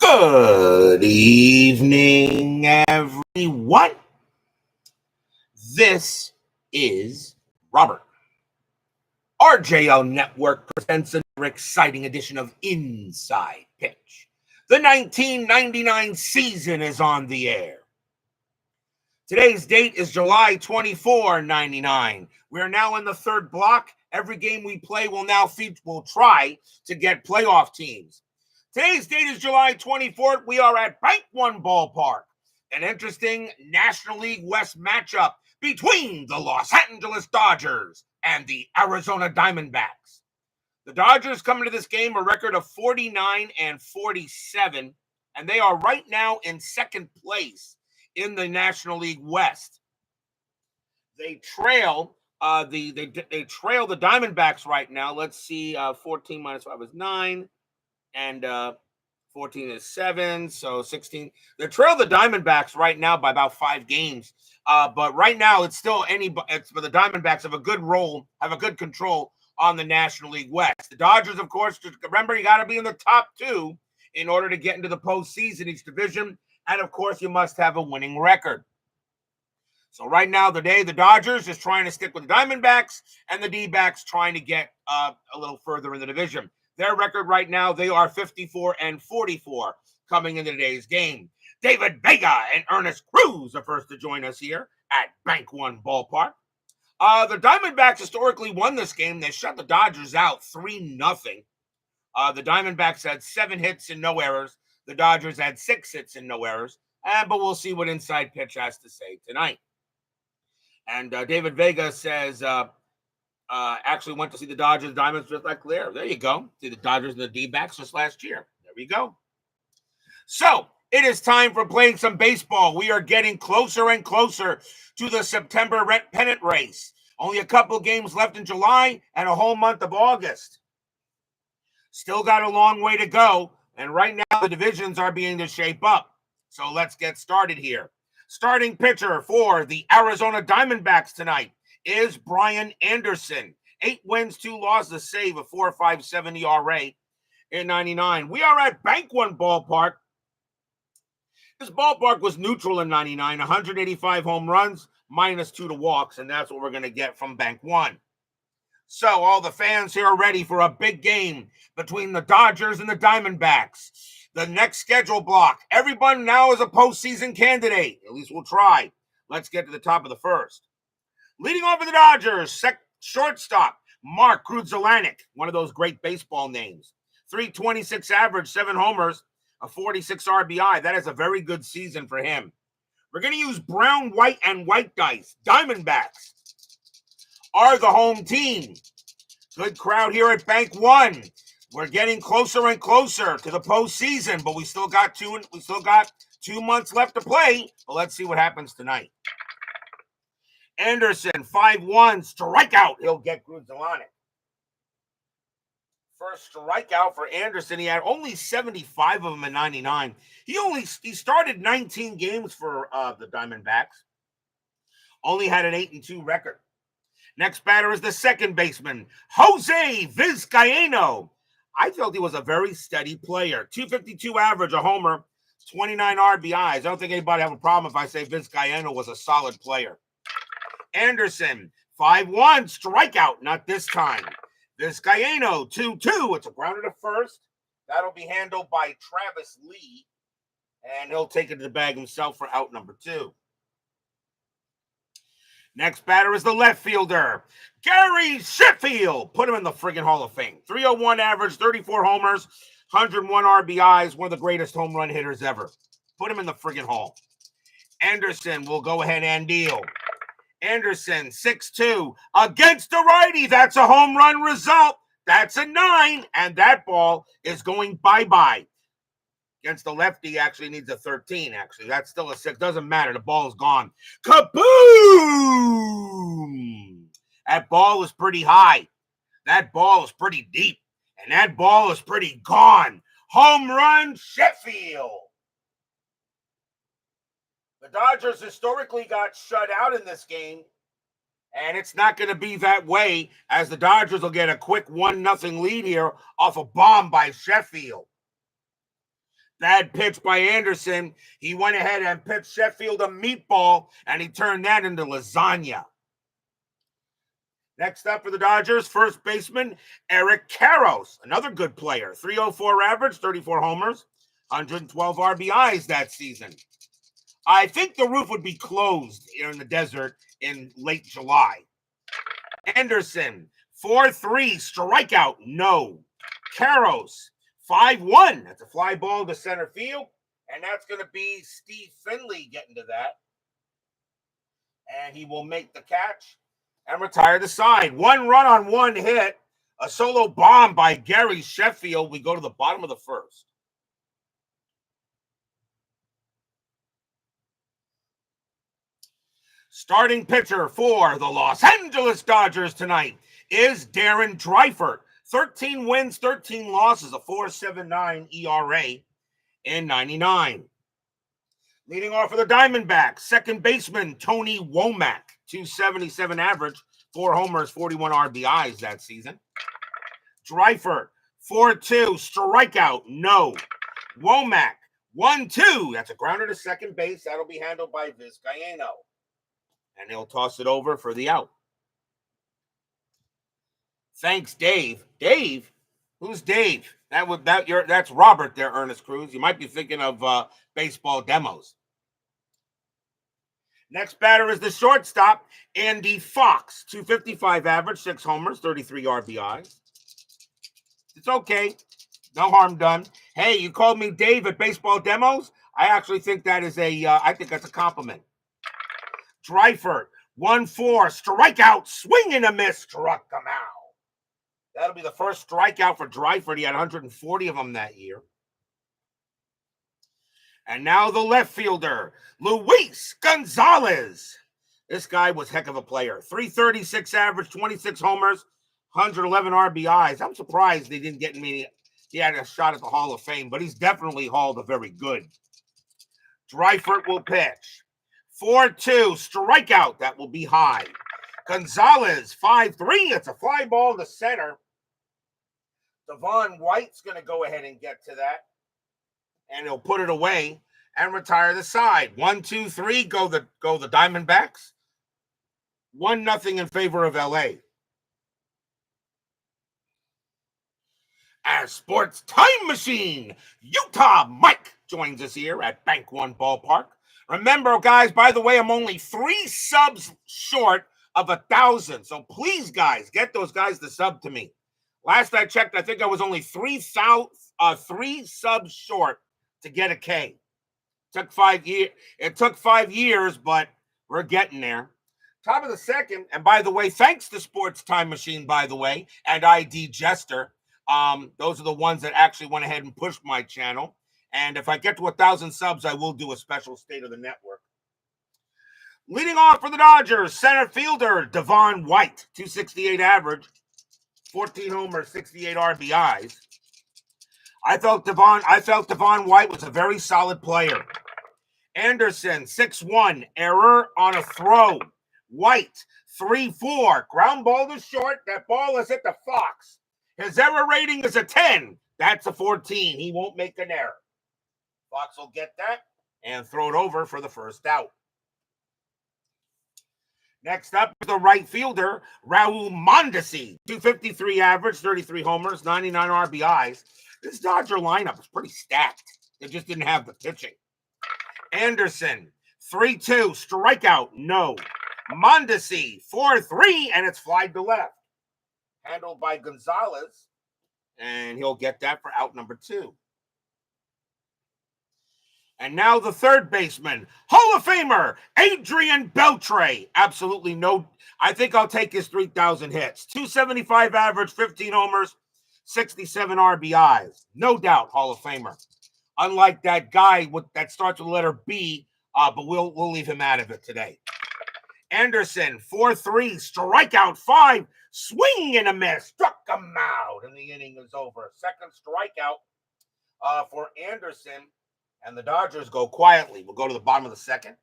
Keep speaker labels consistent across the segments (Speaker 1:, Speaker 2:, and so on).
Speaker 1: Good evening, everyone. This is Robert. RJO Network presents another exciting edition of Inside Pitch. The 1999 season is on the air. Today's date is July 24, 99. We are now in the third block. Every game we play will try to get playoff teams. Today's date is July 24th. We are at Bank One Ballpark. An interesting National League West matchup between the Los Angeles Dodgers and the Arizona Diamondbacks. The Dodgers come into this game a record of 49-47, and they are right now in second place in the National League West. They trail they trail the Diamondbacks right now. Let's see, 14 minus 5 is 9. And 14 is 7, so 16. They trail the Diamondbacks right now by about 5 games. But right now, it's for the Diamondbacks have a good control on the National League West. The Dodgers, of course, just remember, you got to be in the top 2 in order to get into the postseason each division. And, of course, you must have a winning record. So right now, the Dodgers is trying to stick with the Diamondbacks, and the D-backs trying to get a little further in the division. Their record right now, they are 54-44 coming into today's game. David Vega and Ernest Cruz are first to join us here at Bank One Ballpark. The Diamondbacks historically won this game. They shut the Dodgers out 3-0. The Diamondbacks had 7 hits and no errors. The Dodgers had 6 hits and no errors. But we'll see what Inside Pitch has to say tonight. And David Vega says... actually went to see the Dodgers Diamonds just like there. There you go. See the Dodgers and the D-backs just last year. There we go. So it is time for playing some baseball. We are getting closer and closer to the September pennant race. Only a couple games left in July and a whole month of August. Still got a long way to go. And right now the divisions are beginning to shape up. So let's get started here. Starting pitcher for the Arizona Diamondbacks tonight is Brian Anderson. 8 wins, 2 losses, save a 4.57 ERA in 99. We are at Bank One Ballpark. This ballpark was neutral in 99, 185 home runs, minus 2 to walks, and that's what we're going to get from Bank One. So all the fans here are ready for a big game between the Dodgers and the Diamondbacks. The next schedule block. Everyone now is a postseason candidate. At least we'll try. Let's get to the top of the first. Leading off for the Dodgers, shortstop, Mark Grudzielanek, one of those great baseball names. 326 average, 7 homers, a 46 RBI. That is a very good season for him. We're going to use brown, white, and white dice. Diamondbacks are the home team. Good crowd here at Bank One. We're getting closer and closer to the postseason, but we still got 2 months left to play. But let's see what happens tonight. Anderson, 5-1, strikeout. He'll get Grudzielanek. First strikeout for Anderson. He had only 75 of them in 99. He started 19 games for the Diamondbacks. Only had an 8-2 record. Next batter is the second baseman, Jose Vizcaino. I felt he was a very steady player. 252 average, a homer, 29 RBIs. I don't think anybody have a problem if I say Vizcaino was a solid player. Anderson, 5-1, strikeout, not this time. Vizcaino, 2-2. It's a grounder to first. That'll be handled by Travis Lee, and he'll take it to the bag himself for out number 2. Next batter is the left fielder, Gary Sheffield. Put him in the friggin' Hall of Fame. 301 average, 34 homers, 101 RBIs, one of the greatest home run hitters ever. Put him in the friggin' Hall. Anderson will go ahead and deal. Anderson, 6-2, against the righty. That's a home run result. That's a 9, and that ball is going bye-bye. Against the lefty, actually needs a 13, actually. That's still a 6. Doesn't matter. The ball is gone. Kaboom! That ball is pretty high. That ball is pretty deep. And that ball is pretty gone. Home run, Sheffield. The Dodgers historically got shut out in this game, and it's not going to be that way, as the Dodgers will get a quick 1-0 lead here off a bomb by Sheffield. Bad pitch by Anderson. He went ahead and pitched Sheffield a meatball, and he turned that into lasagna. Next up for the Dodgers, first baseman Eric Karros, another good player. 304 average, 34 homers, 112 RBIs that season. I think the roof would be closed here in the desert in late July. Anderson, 4-3, strikeout, no. Karros, 5-1. That's a fly ball to center field, and that's going to be Steve Finley getting to that. And he will make the catch and retire the side. 1 run on 1 hit. A solo bomb by Gary Sheffield. We go to the bottom of the first. Starting pitcher for the Los Angeles Dodgers tonight is Darren Dreifort. 13 wins, 13 losses, a 4.79 ERA in 99. Leading off for the Diamondbacks, second baseman Tony Womack. 277 average, 4 homers, 41 RBIs that season. Dreifort, 4-2, strikeout, no. Womack, 1-2. That's a grounder to second base. That'll be handled by Vizcaino. And he'll toss it over for the out. Thanks, Dave. Dave? Who's Dave? That's Robert there, Ernest Cruz. You might be thinking of baseball demos. Next batter is the shortstop, Andy Fox. 255 average, 6 homers, 33 RBIs. It's okay. No harm done. Hey, you called me Dave at baseball demos? I actually think that is I think that's a compliment. Dreifort, 1-4, strikeout, swing and a miss, struck him out. That'll be the first strikeout for Dreifort. He had 140 of them that year. And now the left fielder, Luis Gonzalez. This guy was heck of a player. 336 average, 26 homers, 111 RBIs. I'm surprised they didn't get me. He had a shot at the Hall of Fame, but he's definitely hauled a very good. Dreifort will pitch. 4-2, strikeout. That will be high. Gonzalez, 5-3. It's a fly ball to center. Devon White's going to go ahead and get to that. And he'll put it away and retire the side. 1-2-3, go the Diamondbacks. 1-0 in favor of LA. As Sports Time Machine, Utah Mike joins us here at Bank One Ballpark. Remember, guys, by the way, I'm only 3 subs short of 1,000. So please, guys, get those guys to sub to me. Last I checked, I think I was only 3 subs short to get a K. It took 5 years, but we're getting there. Top of the second, and by the way, thanks to Sports Time Machine, by the way, and ID Jester. Those are the ones that actually went ahead and pushed my channel. And if I get to 1,000 subs, I will do a special State of the Network. Leading off for the Dodgers, center fielder Devon White, 268 average, 14 homers, 68 RBIs. I felt Devon White was a very solid player. Anderson, 6-1, error on a throw. White, 3-4, ground ball to short. That ball is hit the Fox. His error rating is a 10. That's a 14. He won't make an error. Fox will get that and throw it over for the first out. Next up is the right fielder, Raul Mondesi. 253 average, 33 homers, 99 RBIs. This Dodger lineup is pretty stacked. They just didn't have the pitching. Anderson, 3-2, strikeout, no. Mondesi, 4-3, and it's flied to left. Handled by Gonzalez, and he'll get that for out number 2. And now the third baseman, Hall of Famer, Adrian Beltre. Absolutely no, I think I'll take his 3,000 hits. 275 average, 15 homers, 67 RBIs. No doubt Hall of Famer. Unlike that guy that starts with the letter B, but we'll leave him out of it today. Anderson, 4-3, strikeout 5, swing and a miss, struck him out, and the inning is over. Second strikeout for Anderson, and the Dodgers go quietly. We'll go to the bottom of the second.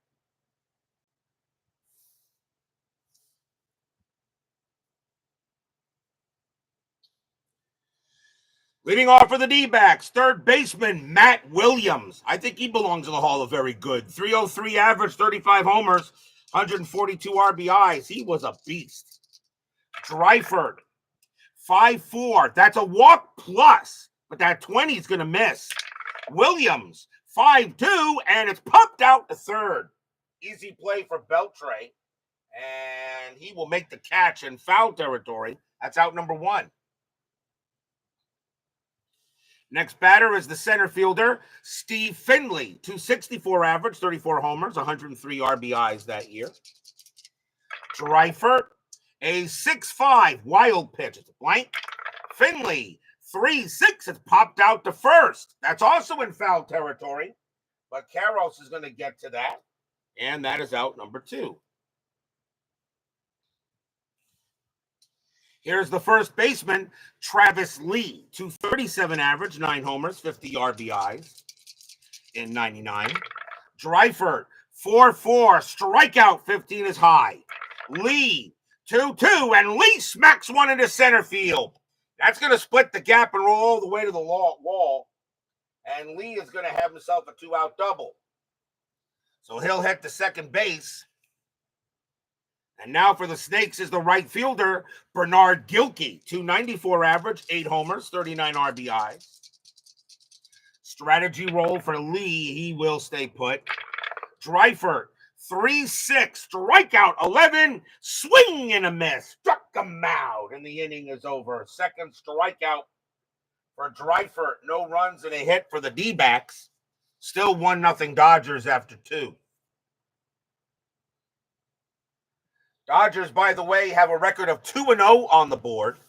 Speaker 1: Leading off for the D-backs, third baseman Matt Williams. I think he belongs in the Hall of Very Good. 303 average, 35 homers, 142 RBIs. He was a beast. Dreifort, 5'4". That's a walk plus, but that 20 is going to miss. Williams, 5'2", and it's popped out to third. Easy play for Beltre, and he will make the catch in foul territory. That's out number one. Next batter is the center fielder, Steve Finley, 264 average, 34 homers, 103 RBIs that year. Dreifort, a 6'5", wild pitch. It's a blank. Finley, 3-6. It's popped out to first. That's also in foul territory, but Karros is going to get to that, and that is out number two. Here's the first baseman, Travis Lee, 237 average, 9 homers, 50 RBIs in 99. Dreifort, 4'4", strikeout 15 is high. Lee, 2-2, and Lee smacks one into center field. That's going to split the gap and roll all the way to the wall, and Lee is going to have himself a 2-out double. So he'll hit the second base. And now for the Snakes is the right fielder, Bernard Gilkey, 294 average, 8 homers, 39 RBIs. Strategy roll for Lee. He will stay put. Dreifort, 3-6, strikeout 11, swing and a miss. Struck him out, and the inning is over. Second strikeout for Dreifort. No runs and a hit for the D-backs. Still 1-0 Dodgers after 2. Dodgers, by the way, have a record of 2-0 on the board.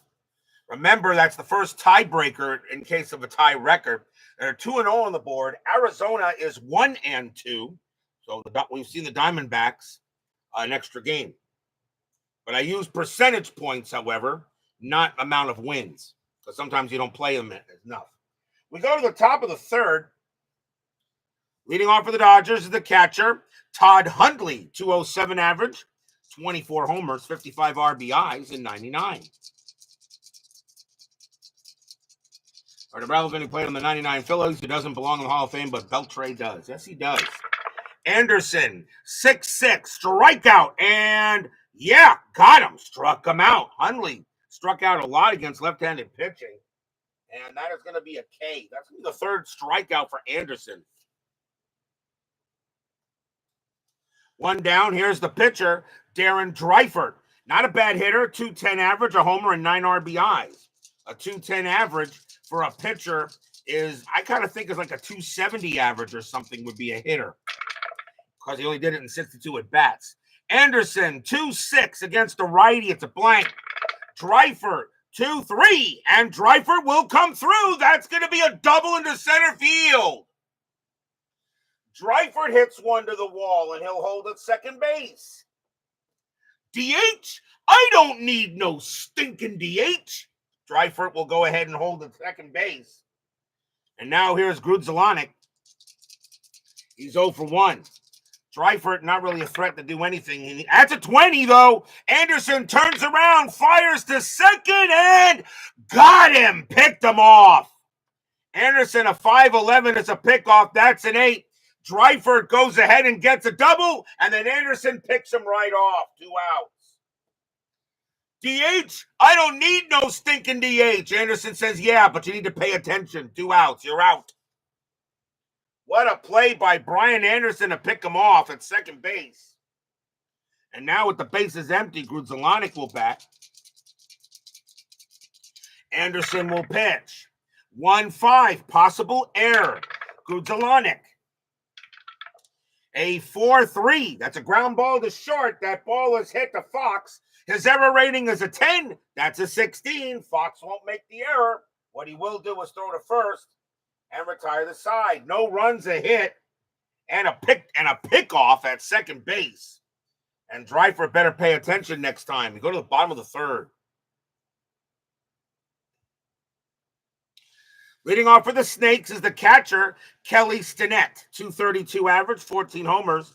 Speaker 1: Remember, that's the first tiebreaker in case of a tie record. They're 2-0 on the board. Arizona is 1-2. So we've seen the Diamondbacks an extra game. But I use percentage points, however, not amount of wins, because sometimes you don't play them enough. We go to the top of the third. Leading off for the Dodgers is the catcher, Todd Hundley, 207 average, 24 homers, 55 RBIs in 99. Or irrelevant, he played on the 99 Phillies. He doesn't belong in the Hall of Fame, but Beltre does. Yes, he does. Anderson, 6'6", strikeout, and yeah, got him. Struck him out. Hundley struck out a lot against left-handed pitching, and that is going to be a K. That's going to be the third strikeout for Anderson. One down. Here's the pitcher, Darren Dreifort. Not a bad hitter, 210 average, a homer, and 9 RBIs. A 210 average for a pitcher is, I kind of think is like a 270 average or something would be a hitter, because he only did it in 62 at-bats. Anderson, 2-6 against a righty. It's a blank. Dreifort, 2-3, and Dreifort will come through. That's going to be a double into center field. Dreifort hits one to the wall, and he'll hold at second base. DH? I don't need no stinking DH. Dreifort will go ahead and hold at second base. And now here's Grudzielanek. He's 0 for 1. Dreifort, not really a threat to do anything. That's a 20, though. Anderson turns around, fires to second, and got him. Picked him off. Anderson, a 5'11", is a pickoff. That's an 8. Dreifort goes ahead and gets a double, and then Anderson picks him right off. 2 outs. DH? I don't need no stinking DH. Anderson says, yeah, but you need to pay attention. 2 outs. You're out. What a play by Brian Anderson to pick him off at second base. And now with the bases empty, Grudzielanek will bat. Anderson will pitch. 1-5, possible error. Grudzielanek. A 4-3. That's a ground ball to short. That ball is hit to Fox. His error rating is a 10. That's a 16. Fox won't make the error. What he will do is throw to first and retire the side. No runs, a hit, and a pick off at second base. And Dreifort better pay attention next time. We go to the bottom of the third. Leading off for the Snakes is the catcher, Kelly Stinnett. 232 average, 14 homers,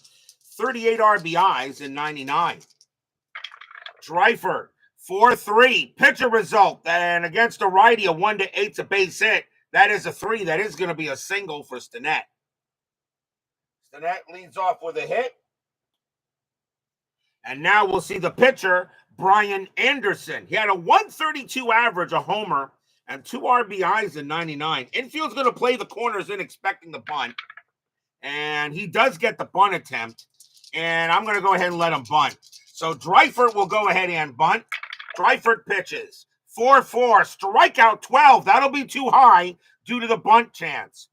Speaker 1: 38 RBIs in 99. Dreifort, 4-3. Pitcher result. And against a righty, a 1-8's a base hit. That is a 3. That is going to be a single for Stinnett. Stinnett leads off with a hit. And now we'll see the pitcher, Brian Anderson. He had a 132 average, a homer, and 2 RBIs in 99. Infield's going to play the corners in, expecting the bunt. And he does get the bunt attempt. And I'm going to go ahead and let him bunt. So Dreifort will go ahead and bunt. Dreifort pitches. 4-4. Strikeout 12. That'll be too high due to the bunt chance.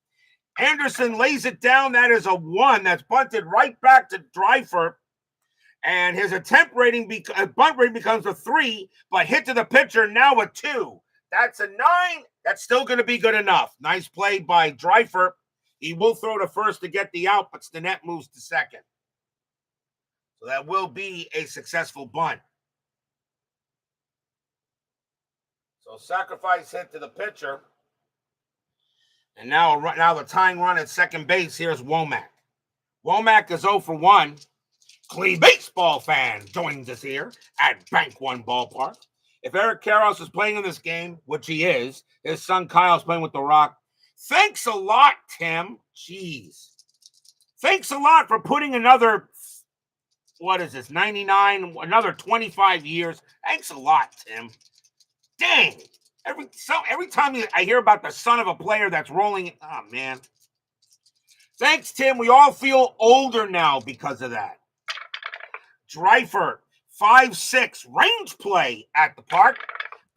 Speaker 1: Anderson lays it down. That is a 1. That's bunted right back to Dreifort. And his bunt rating becomes a 3, but hit to the pitcher, now a 2. That's a 9. That's still going to be good enough. Nice play by Dreifort. He will throw to first to get the out, but Stinnett moves to second. So that will be a successful bunt. So sacrifice hit to the pitcher. And now the tying run at second base, here's Womack. Womack is 0 for 1. Clee baseball fan joins us here at Bank One Ballpark. If Eric Karros is playing in this game, which he is, his son Kyle's playing with the Rock. Thanks a lot, Tim. Jeez. Thanks a lot for putting another, 99, another 25 years. Thanks a lot, Tim. Dang. Every time I hear about the son of a player that's rolling, oh, man. Thanks, Tim. We all feel older now because of that. Dreifort, 5-6, range play at the park.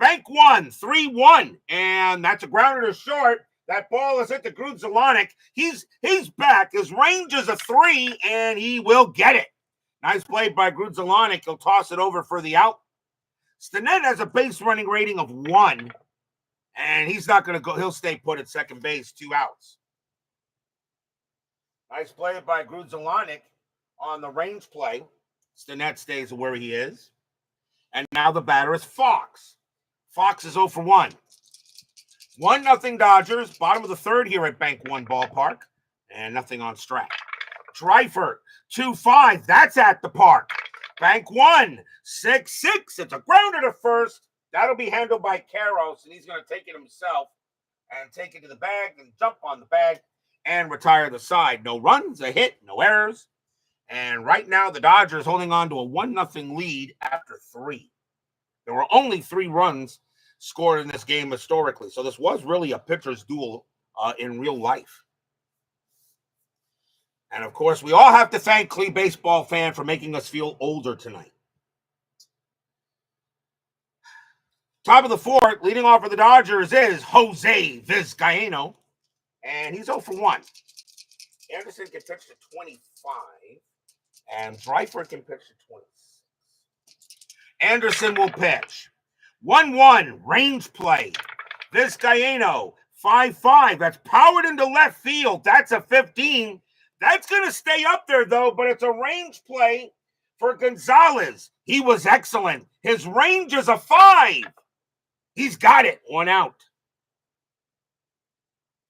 Speaker 1: Bank one, 3-1, and that's a grounder to short. That ball is hit to Grudzielanek. He's back. His range is a 3, and he will get it. Nice play by Grudzielanek. He'll toss it over for the out. Stinnett has a base running rating of 1, and he's not going to go. He'll stay put at second base, 2 outs. Nice play by Grudzielanek on the range play. Stinnett stays where he is. And now the batter is Fox. Fox is 0 for 1. 1-0 Dodgers. Bottom of the third here at Bank One Ballpark. And nothing on strike. Dreifort, 2-5. That's at the park. Bank one, 6-6. It's a grounder to first. That'll be handled by Karros, and he's going to take it himself and take it to the bag and jump on the bag and retire the side. No runs, a hit, no errors. And right now, the Dodgers holding on to a 1-0 lead after 3. There were only 3 runs scored in this game historically. So this was really a pitcher's duel in real life. And, of course, we all have to thank Clee baseball fan for making us feel older tonight. Top of the fourth, leading off for the Dodgers is Jose Vizcaino. And he's 0 for 1. Anderson can pitch to 25. And Dreifort can pitch to 26. Anderson will pitch. 1-1, range play. Vizcaino, 5-5. That's powered into left field. That's a 15. That's going to stay up there, though, but it's a range play for Gonzalez. He was excellent. His range is a 5. He's got it. 1 out.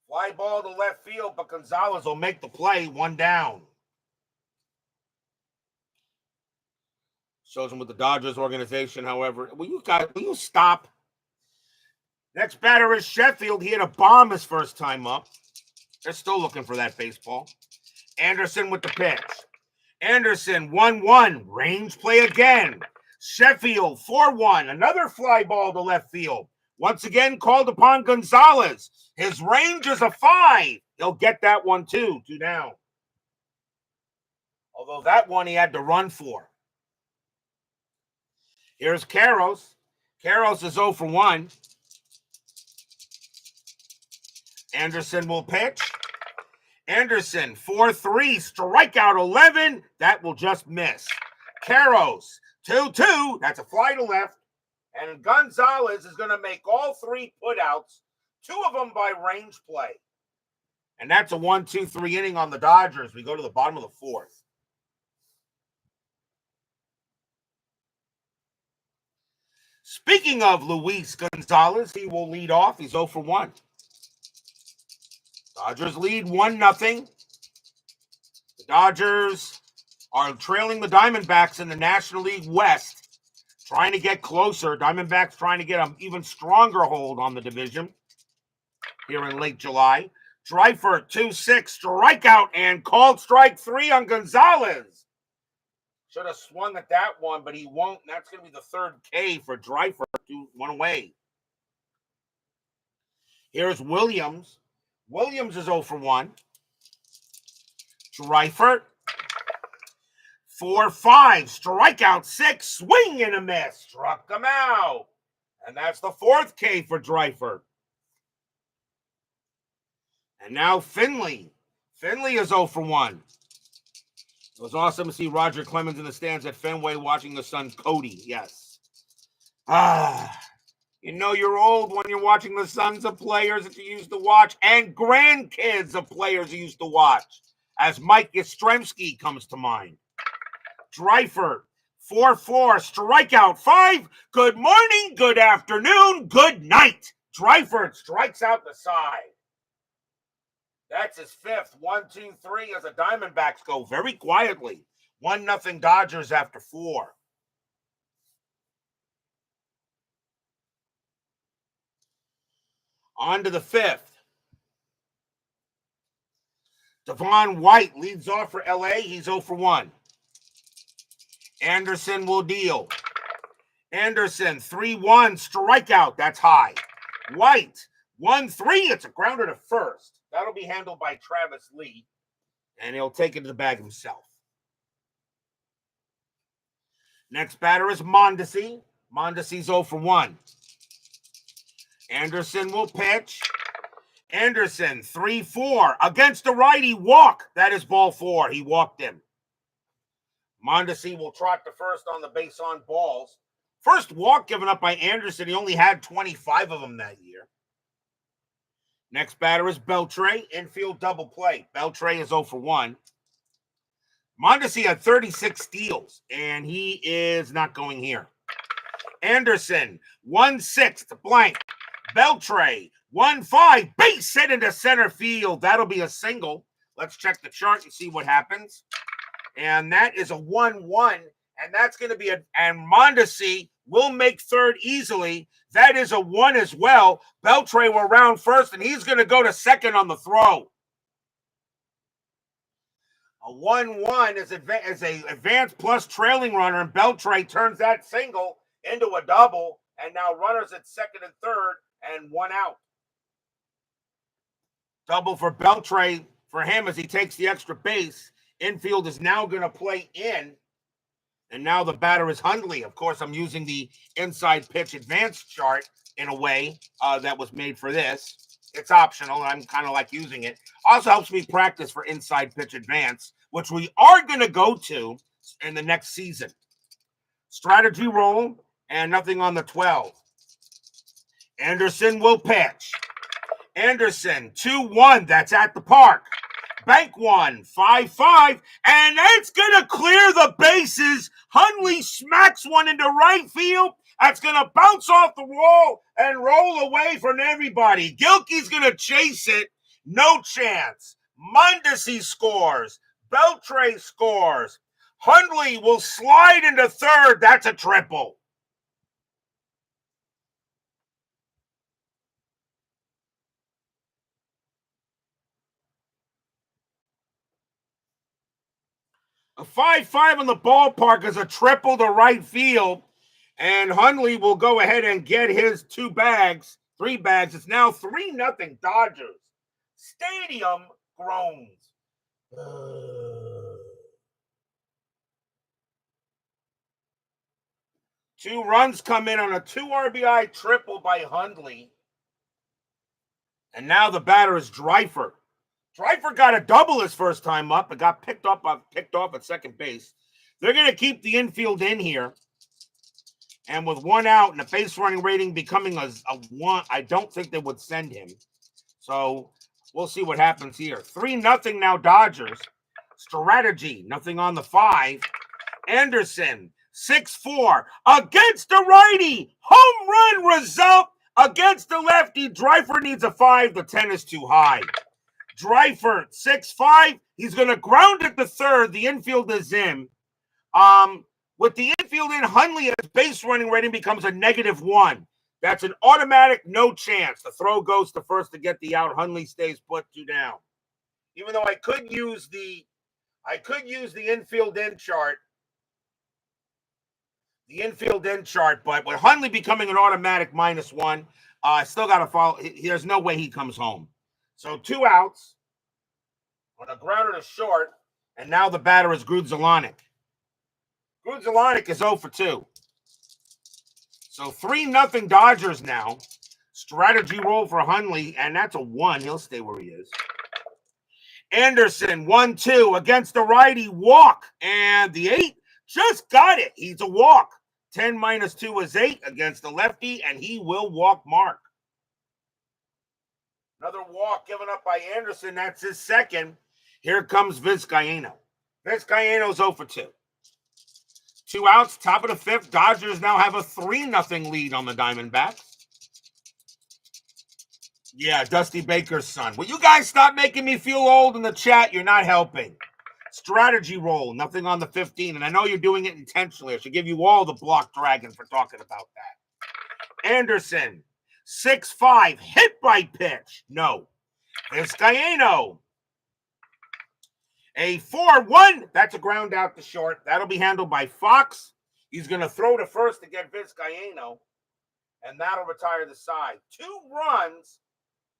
Speaker 1: Fly ball to left field, but Gonzalez will make the play. 1 down. Shows him with the Dodgers organization, however. Will you stop? Next batter is Sheffield. He had a bomb his first time up. They're still looking for that baseball. Anderson with the pitch. Anderson, 1-1. Range play again. Sheffield, 4-1. Another fly ball to left field. Once again, called upon Gonzalez. His range is a 5. He'll get that one, too. 2 down. Although that one he had to run for. Here's Karros. Karros is 0 for 1. Anderson will pitch. Anderson, 4-3, strikeout 11. That will just miss. Karros, 2-2. That's a fly to left. And Gonzalez is going to make all 3 putouts, 2 of them by range play. And that's a 1-2-3 inning on the Dodgers. We go to the bottom of the 4th. Speaking of Luis Gonzalez, he will lead off. He's 0 for 1. Dodgers lead 1-0. The Dodgers are trailing the Diamondbacks in the National League West. trying to get closer. Diamondbacks trying to get an even stronger hold on the division here in late July. Dreifort, 2-6, strikeout, and called strike 3 on Gonzalez. Should have swung at that one, but he won't. That's going to be the third K for Dreifort, 1 away. Here's Williams. Williams is 0 for 1. Dreifort, 4-5, strikeout 6, swing and a miss. Struck him out. And that's the fourth K for Dreifort. And now Finley. Finley is 0 for 1. It was awesome to see Roger Clemens in the stands at Fenway watching the son Cody. Yes. You know you're old when you're watching the sons of players that you used to watch and grandkids of players you used to watch, as Mike Yastrzemski comes to mind. Dreifort, 4-4, strikeout 5. Good morning, good afternoon, good night. Dreifort strikes out the side. That's his fifth. 1, 2, 3 as the Diamondbacks go very quietly. 1-0 Dodgers after 4. On to the fifth. Devon White leads off for LA. He's 0 for 1. Anderson will deal. Anderson, 3-1, strikeout. That's high. White, 1-3. It's a grounder to first. That'll be handled by Travis Lee, and he'll take it to the bag himself. Next batter is Mondesi. Mondesi's 0 for 1. Anderson will pitch. Anderson, 3-4. Against the righty, walk. That is ball 4. He walked him. Mondesi will trot to first on the base on balls. First walk given up by Anderson. He only had 25 of them that year. Next batter is Beltre. Infield double play. Beltre is 0 for 1. Mondesi had 36 steals, and he is not going here. Anderson, 1-6, blank. Beltre, 1-5, base hit into center field. That'll be a single. Let's check the chart and see what happens. And that is a 1-1, and that's going to be and Mondesi will make third easily. That is a 1 as well. Beltre will round first, and he's going to go to second on the throw. A 1-1 is a advanced plus trailing runner, and Beltre turns that single into a double, and now runners at second and third, and 1 out. Double for Beltre for him as he takes the extra base. Infield is now going to play in, and now the batter is Hundley. Of course, I'm using the inside pitch advanced chart in a way that was made for this. It's optional, and I'm kind of like using it. Also helps me practice for inside pitch advance, which we are going to go to in the next season. Strategy roll, and nothing on the 12. Anderson will pitch. Anderson, 2-1. That's at the park. Bank 1, 5-5, and it's going to clear the bases. Hundley smacks one into right field. That's going to bounce off the wall and roll away from everybody. Gilkey's going to chase it. No chance. Mondesi scores. Beltre scores. Hundley will slide into third. That's a triple. A 5-5 on the ballpark is a triple to right field, and Hundley will go ahead and get his 3 bags. It's now 3-0 Dodgers. Stadium groans. 2 runs come in on a 2 RBI triple by Hundley. And now the batter is Dreifort. Dreifort got a double his first time up. It got picked off at second base. They're going to keep the infield in here. And with 1 out and a base running rating becoming a 1, I don't think they would send him. So we'll see what happens here. 3-0 now Dodgers. Strategy, nothing on the 5. Anderson, 6-4 against the righty. Home run result against the lefty. Dreifort needs a 5. The 10 is too high. Dreifort, 6-5. He's going to ground it to third. The infield is in. With the infield in, Hundley, his base running rating becomes a -1. That's an automatic no chance. The throw goes to first to get the out. Hundley stays put 2 down. Even though I could use the infield in chart. The infield in chart, but with Hundley becoming an automatic -1, I still got to follow. There's no way he comes home. So 2 outs on a grounder to short, and now the batter is Grudzielanek. Grudzielanek is 0 for 2. So 3-0 Dodgers now. Strategy roll for Hundley, and that's a 1. He'll stay where he is. Anderson, 1-2 against the righty, walk, and the 8 just got it. He's a walk. 10 - 2 is 8 against the lefty, and he will walk Mark. Another walk given up by Anderson. That's his second. Here comes Vizcaino. Vizcaino's 0 for 2. 2 outs, top of the 5th. Dodgers now have a 3-0 lead on the Diamondbacks. Yeah, Dusty Baker's son. Will you guys stop making me feel old in the chat? You're not helping. Strategy roll, nothing on the 15. And I know you're doing it intentionally. I should give you all the block dragon for talking about that. Anderson, 6-5, hit by pitch. No. Vizcaino. A 4-1. That's a ground out to short. That'll be handled by Fox. He's going to throw to first to get Vizcaino, and that'll retire the side. 2 runs,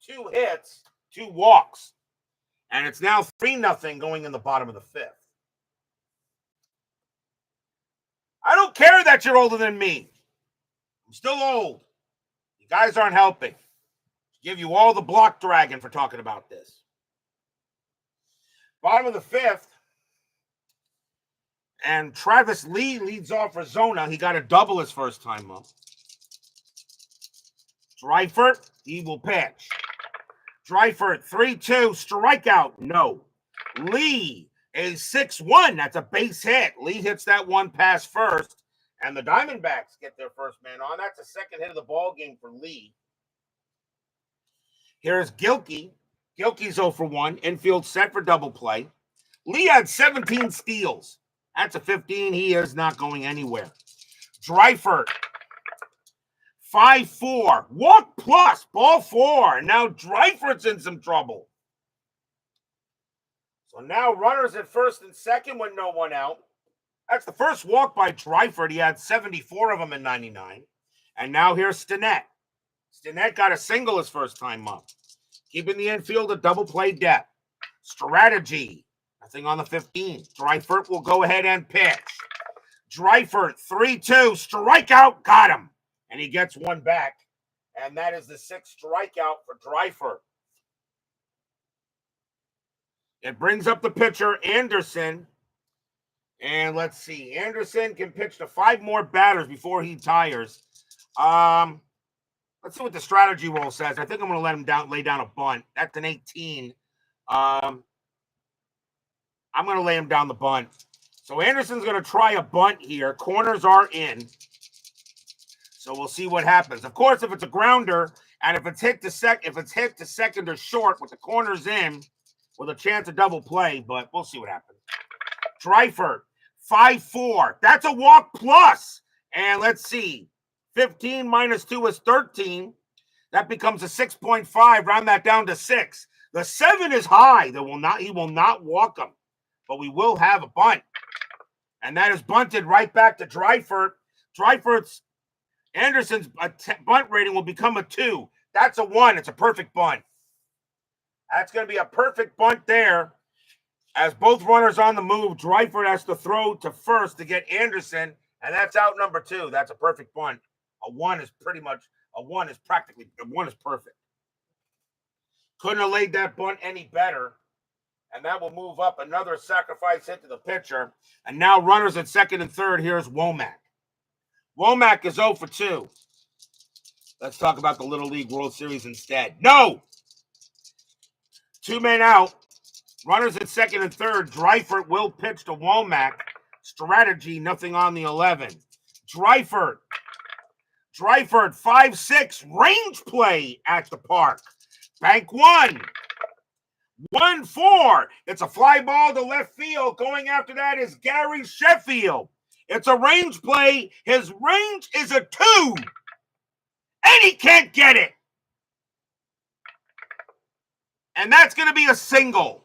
Speaker 1: 2 hits, 2 walks. And it's now 3-0 going in the bottom of the 5th. I don't care that you're older than me. I'm still old. You guys aren't helping. I'll give you all the block dragon for talking about this. Bottom of the 5th. And Travis Lee leads off for Zona. He got a double his first time up. Dreifort, he will pitch. Dreifort, 3-2, strikeout, no. Lee, a 6-1, that's a base hit. Lee hits that one pass first, and the Diamondbacks get their first man on. That's the second hit of the ball game for Lee. Here's Gilkey. Gilkey's 0 for 1, infield set for double play. Lee had 17 steals. That's a 15. He is not going anywhere. Dreifort, 5-4, walk plus, ball 4. Now Dreifort's in some trouble. So now runners at first and second with no one out. That's the first walk by Dreifort. He had 74 of them in 99. And now here's Stinnett. Stinnett got a single his first time up. Keeping the infield a double play depth. Strategy, nothing on the 15. Dreifort will go ahead and pitch. Dreifort, 3-2, strikeout, got him. And he gets one back. And that is the 6th strikeout for Dreifort. It brings up the pitcher, Anderson. And let's see. Anderson can pitch to 5 more batters before he tires. Let's see what the strategy roll says. I think I'm going to let him lay down a bunt. That's an 18. I'm going to lay him down the bunt. So Anderson's going to try a bunt here. Corners are in. So we'll see what happens. Of course, if it's a grounder and if it's hit to second or short with the corners in, with a chance of double play, but we'll see what happens. Dreifort, 5-4. That's a walk plus. And let's see. 15 minus 2 is 13. That becomes a 6.5. Round that down to 6. The 7 is high. He will not walk him. But we will have a bunt. And that is bunted right back to Dreifort. Anderson's bunt rating will become a 2. That's a 1. It's a perfect bunt. That's going to be a perfect bunt there. As both runners on the move, Dreifort has to throw to first to get Anderson, and that's out number 2. That's a perfect bunt. A 1 is perfect. Couldn't have laid that bunt any better. And that will move up another sacrifice hit to the pitcher. And now runners at second and third. Here's Womack. Womack is 0 for 2. Let's talk about the Little League World Series instead. No! 2 men out. Runners at second and third. Dreifort will pitch to Womack. Strategy, nothing on the 11. Dreifort, 5-6, range play at the park. Bank 1. 1-4. It's a fly ball to left field. Going after that is Gary Sheffield. It's a range play. His range is a 2. And he can't get it. And that's going to be a single.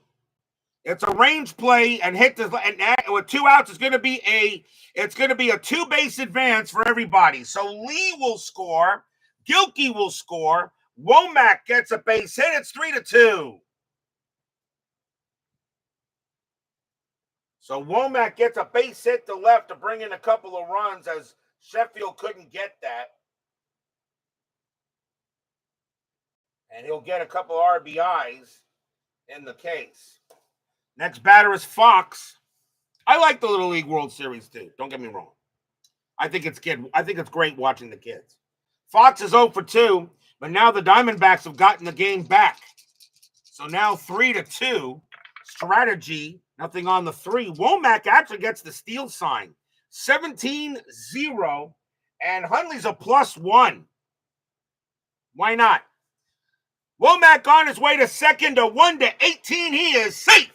Speaker 1: It's a range play and hit this, and with 2 outs, it's going to be a 2-base advance for everybody. So Lee will score, Gilkey will score, Womack gets a base hit. It's 3-2. So Womack gets a base hit to left to bring in a couple of runs as Sheffield couldn't get that. And he'll get a couple RBIs in the case. Next batter is Fox. I like the Little League World Series too. Don't get me wrong. I think it's great watching the kids. Fox is 0 for 2, but now the Diamondbacks have gotten the game back. So now 3-2. Strategy, nothing on the 3. Womack actually gets the steal sign. 17-0, and Hundley's a +1. Why not? Womack on his way to second, a 1-18. He is safe.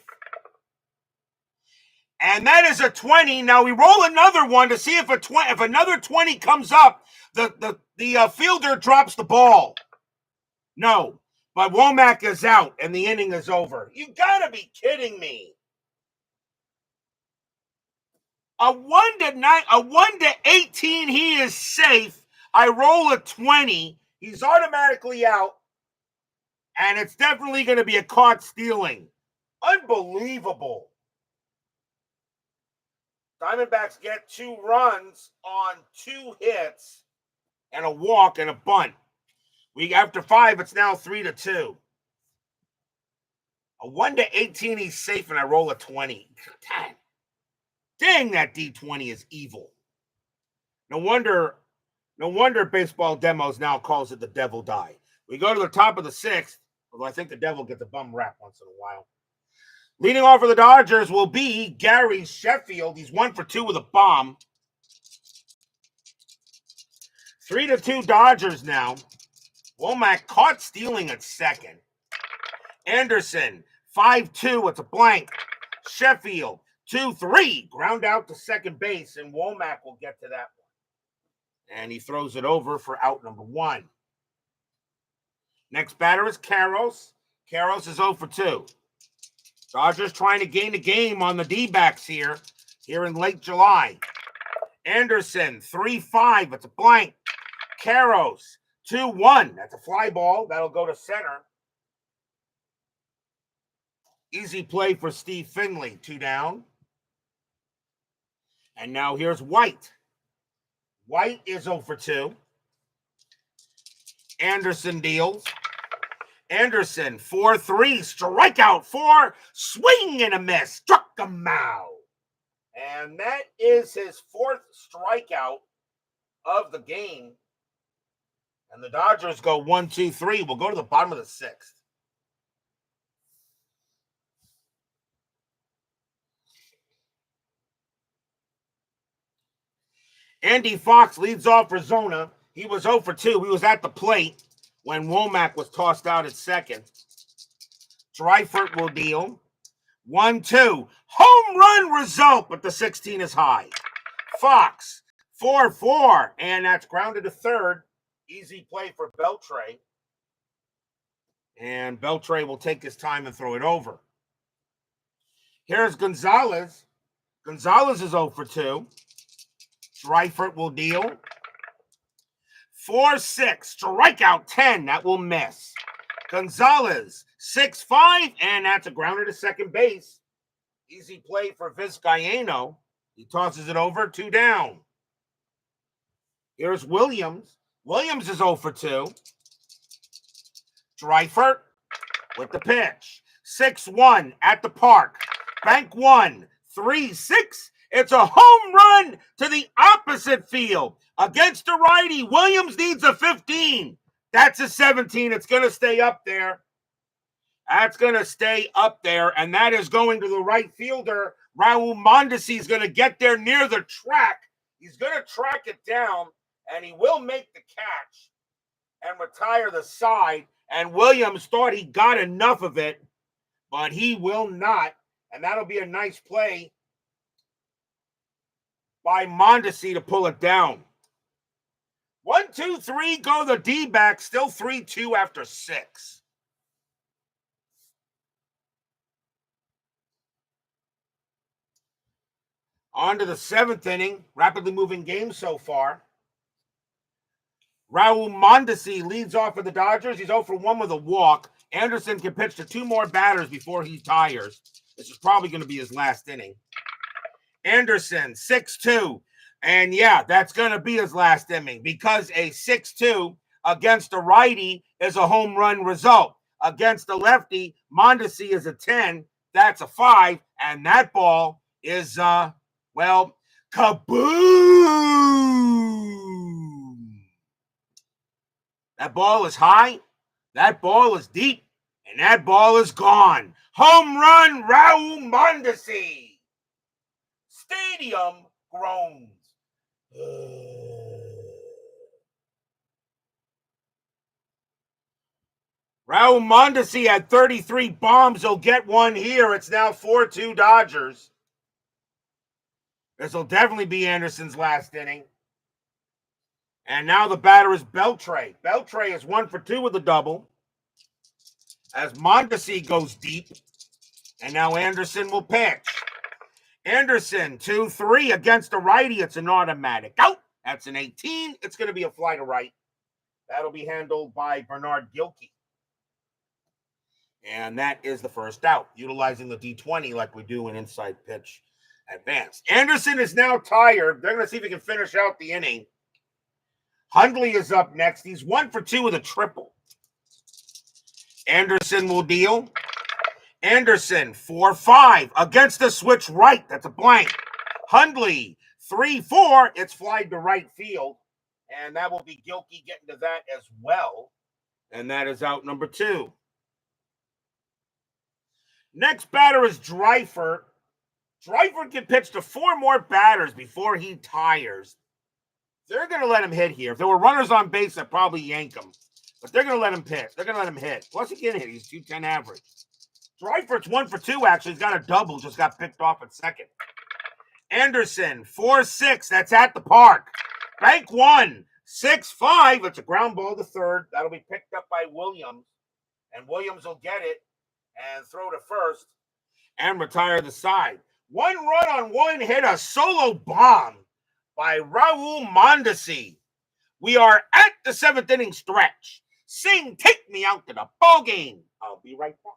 Speaker 1: And that is a 20. Now we roll another one to see if another 20 comes up, the fielder drops the ball. No, but Womack is out and the inning is over. You gotta be kidding me. A 1-18, he is safe. I roll a 20. He's automatically out. And it's definitely going to be a caught stealing. Unbelievable. Diamondbacks get 2 runs on 2 hits and a walk and a bunt. After 5, it's now 3-2. A 1-18, he's safe, and I roll a 20. Dang, that D20 is evil. No wonder Baseball Demos now calls it the Devil Die. We go to the top of the 6th, although I think the Devil gets a bum rap once in a while. Leading off for the Dodgers will be Gary Sheffield. He's 1 for 2 with a bomb. 3-2 Dodgers now. Womack caught stealing at second. Anderson, 5-2. It's a blank. Sheffield, 2-3. Ground out to second base, and Womack will get to that one. And he throws it over for out number 1. Next batter is Karros. Karros is 0 for 2. Dodgers trying to gain a game on the D-backs here in late July. Anderson, 3-5. It's a blank. Karros, 2-1. That's a fly ball. That'll go to center. Easy play for Steve Finley. 2 down. And now here's White. White is 0 for 2. Anderson deals. Anderson, 4-3, strikeout 4, swing and a miss, struck him out. And that is his 4th strikeout of the game. And the Dodgers go 1-2-3. We'll go to the bottom of the 6th. Andy Fox leads off for Zona. He was 0 for 2. He was at the plate when Womack was tossed out at second. Dreifort will deal. 1-2. Home run result, but the 16 is high. Fox, 4-4, and that's grounded to third. Easy play for Beltre. And Beltre will take his time and throw it over. Here's Gonzalez. Gonzalez is 0 for 2. Dreifort will deal. 4-6, strikeout 10. That will miss. Gonzalez, 6-5, and that's a grounder to second base. Easy play for Vizcaino. He tosses it over, 2 down. Here's Williams. Williams is 0 for 2. Dreifort with the pitch. 6-1 at the park. Bank 1, 3-6. It's a home run to the opposite field. Against a righty, Williams needs a 15. That's a 17. It's going to stay up there. That's going to stay up there, and that is going to the right fielder. Raul Mondesi is going to get there near the track. He's going to track it down, and he will make the catch and retire the side. And Williams thought he got enough of it, but he will not, and that'll be a nice play by Mondesi to pull it down. 1, 2, 3 go the D-backs, still 3-2 after 6. On to the 7th inning, rapidly moving game so far. Raul Mondesi leads off for the Dodgers. He's 0 for 1 with a walk. Anderson can pitch to 2 more batters before he tires. This is probably going to be his last inning. Anderson, 6-2. And yeah, that's going to be his last inning because a 6-2 against a righty is a home run result. Against a lefty, Mondesi is a 10. That's a 5. And that ball is, well, kaboom! That ball is high, that ball is deep, and that ball is gone. Home run, Raul Mondesi. Stadium groans. Raul Mondesi had 33 bombs. He'll get one here. It's now 4-2 Dodgers. This will definitely be Anderson's last inning. And now the batter is Beltre. Beltre is 1 for 2 with a double. As Mondesi goes deep. And now Anderson will pitch. Anderson, 2-3 against a righty. It's an automatic out. That's an 18. It's going to be a fly to right. That'll be handled by Bernard Gilkey. And that is the first out, utilizing the D20 like we do in inside pitch advance. Anderson is now tired. They're going to see if he can finish out the inning. Hundley is up next. He's 1 for 2 with a triple. Anderson will deal. Anderson, 4-5 against the switch right. That's a blank. Hundley, 3-4. It's flied to right field. And that will be Gilkey getting to that as well. And that is out number 2. Next batter is Dreifort. Dreifort can pitch to 4 more batters before he tires. They're going to let him hit here. If there were runners on base, I'd probably yank him. But they're going to let him pitch. They're going to let him hit. Plus, he can hit. He's 210 average. Dreifort's 1 for 2, actually. He's got a double. Just got picked off at second. Anderson, 4-6. That's at the park. Bank 1. 6-5. It's a ground ball to third. That'll be picked up by Williams. And Williams will get it and throw to first and retire the side. 1 run on 1 hit, a solo bomb by Raul Mondesi. We are at the 7th inning stretch. Sing, take me out to the ball game. I'll be right back.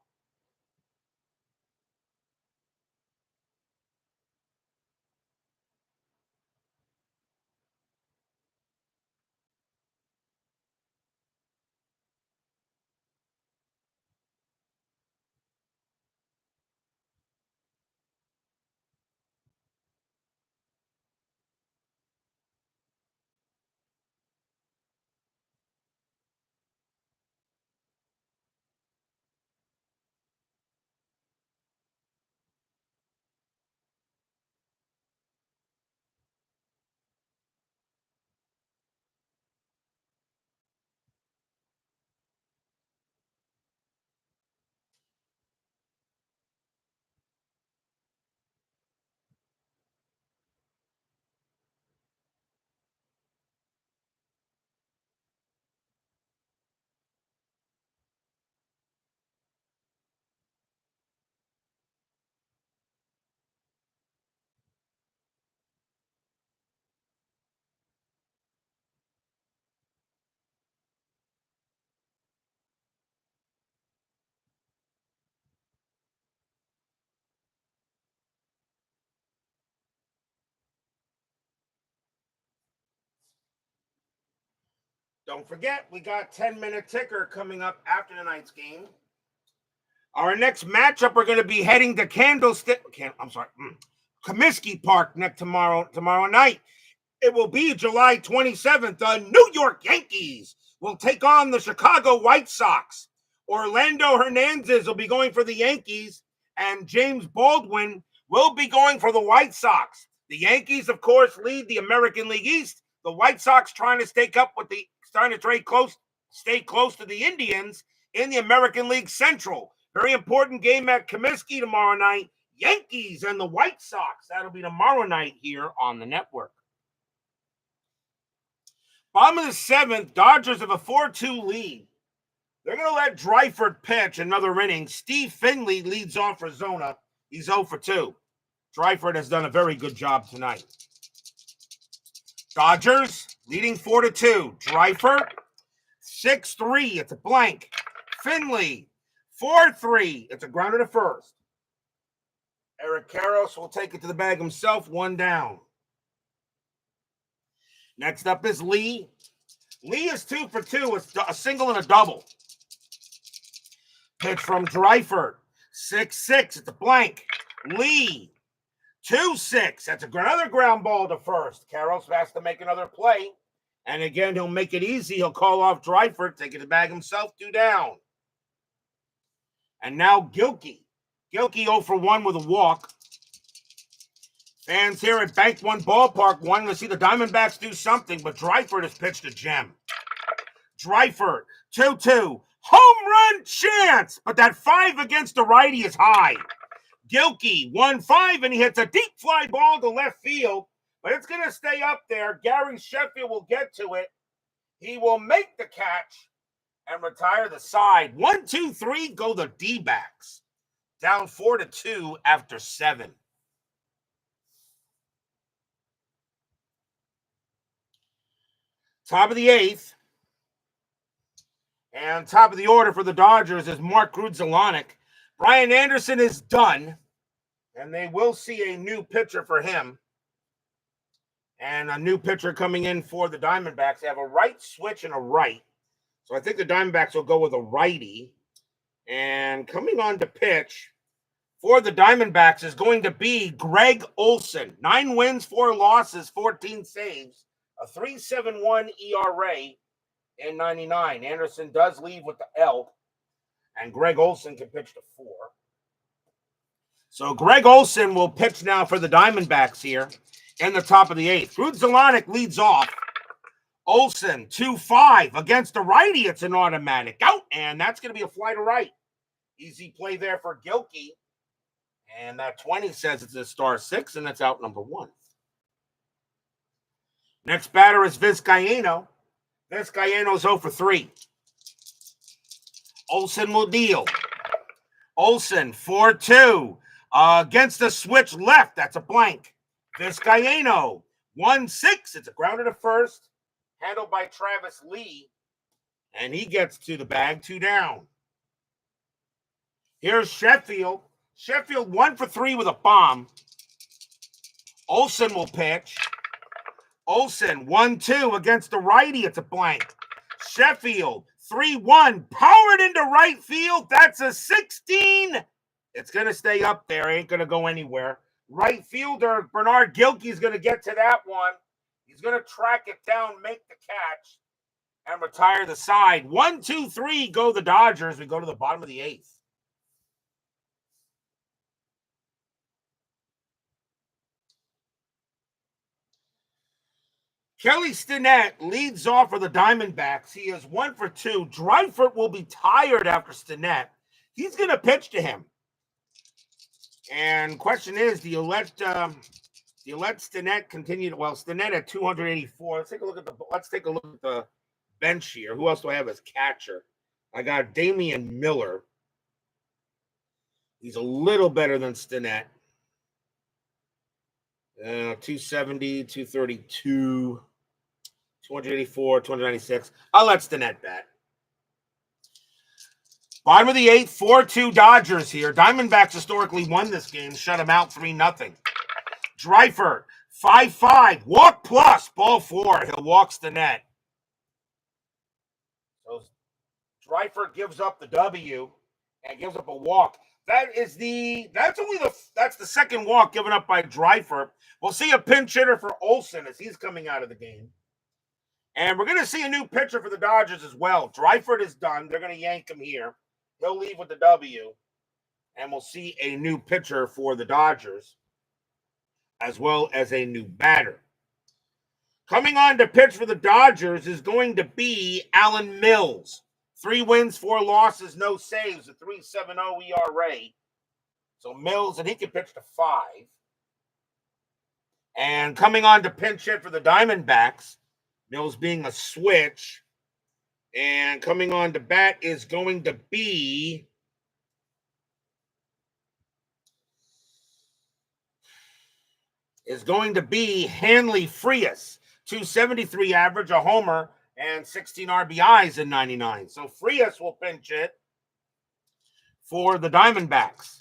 Speaker 1: Don't forget, we got 10-minute ticker coming up after tonight's game. Our next matchup, we're going to be heading to Comiskey Park tomorrow night. It will be July 27th. The New York Yankees will take on the Chicago White Sox. Orlando Hernandez will be going for the Yankees, and James Baldwin will be going for the White Sox. The Yankees, of course, lead the American League East. The White Sox trying to stay close to the Indians in the American League Central. Very important game at Comiskey tomorrow night. Yankees and the White Sox. That'll be tomorrow night here on the network. Bottom of the 7th, Dodgers have a 4-2 lead. They're going to let Dreifort pitch another inning. Steve Finley leads off for Zona. He's 0 for 2. Dreifort has done a very good job tonight. Dodgers leading 4-2. Dreifort, 6-3. It's a blank. Finley, 4-3. It's a grounder to first. Eric Karros will take it to the bag himself. 1 down. Next up is Lee. Lee is 2 for 2. It's a single and a double. Pitch from Dreifort. 6-6. It's a blank. Lee. 2-6. That's another ground ball to first. Karros has to make another play. And again, he'll make it easy. He'll call off Dreifort, take it to the bag himself. 2 down. And now Gilkey. Gilkey 0 for 1 with a walk. Fans here at Bank One Ballpark wanting to see the Diamondbacks do something, but Dreifort has pitched a gem. Dreifort, 2-2. Home run chance, but that 5 against the righty is high. Gilkey, 1-5, and he hits a deep fly ball to left field, but it's going to stay up there. Gary Sheffield will get to it. He will make the catch and retire the side. 1-2-3, go the D-backs. Down 4-2 after 7. Top of the 8th. And top of the order for the Dodgers is Mark Grudzielanek. Brian Anderson is done. And they will see a new pitcher for him. And a new pitcher coming in for the Diamondbacks. They have a right switch and a right. So I think the Diamondbacks will go with a righty. And coming on to pitch for the Diamondbacks is going to be Greg Olson. 9 wins, 4 losses, 14 saves. A 3.71 ERA in 99. Anderson does leave with the L, and Greg Olson can pitch to 4. So Greg Olson will pitch now for the Diamondbacks here in the top of the 8th. Grudzielanek leads off. Olson, 2-5 against the righty. It's an automatic out, and that's going to be a fly to right. Easy play there for Gilkey, and that 20 says it's a star 6, and that's out number 1. Next batter is Vizcaino. Vizcaino's 0 for 3. Olson will deal. Olson, 4-2. Against the switch left. That's a blank. Vizcaino, 1-6. It's a grounder to first. Handled by Travis Lee. And he gets to the bag. 2 down. Here's Sheffield. Sheffield 1 for 3 with a bomb. Olson will pitch. Olson, 1-2 against the righty. It's a blank. Sheffield, 3-1. Powered into right field. That's a 16. It's going to stay up there. Ain't going to go anywhere. Right fielder Bernard Gilkey is going to get to that one. He's going to track it down, make the catch, and retire the side. 1-2-3, go the Dodgers. We go to the bottom of the 8th. Kelly Stinnett leads off for the Diamondbacks. He is 1 for 2. Dreifort will be tired after Stinnett. He's going to pitch to him. And question is, do you let Stinnett continue to, well, Stinnett at 284. Let's take a look at the bench here. Who else do I have as catcher? I got Damian Miller. He's a little better than Stinnett. 270, 232, 284, 296. I'll let Stinnett bat. Bottom of the 8th, 4-2 Dodgers here. Diamondbacks historically won this game, shut them out 3-0. Dreifort, 5-5, walk plus, ball 4. He'll walk Stinnett. So Dreifort gives up the W and gives up a walk. That's the second walk given up by Dreifort. We'll see a pinch hitter for Olson as he's coming out of the game. And we're going to see a new pitcher for the Dodgers as well. Dreifort is done. They're going to yank him here. He'll leave with the W. And we'll see a new pitcher for the Dodgers, as well as a new batter. Coming on to pitch for the Dodgers is going to be Alan Mills. 3 wins, 4 losses, no saves, a 3.70 ERA. So Mills, and he can pitch to 5. And coming on to pinch hit for the Diamondbacks, Mills being a switch. And coming on to bat is going to be Hanley Frias. 273 average, a homer, and 16 RBIs in 99. So Frias will pinch it for the Diamondbacks.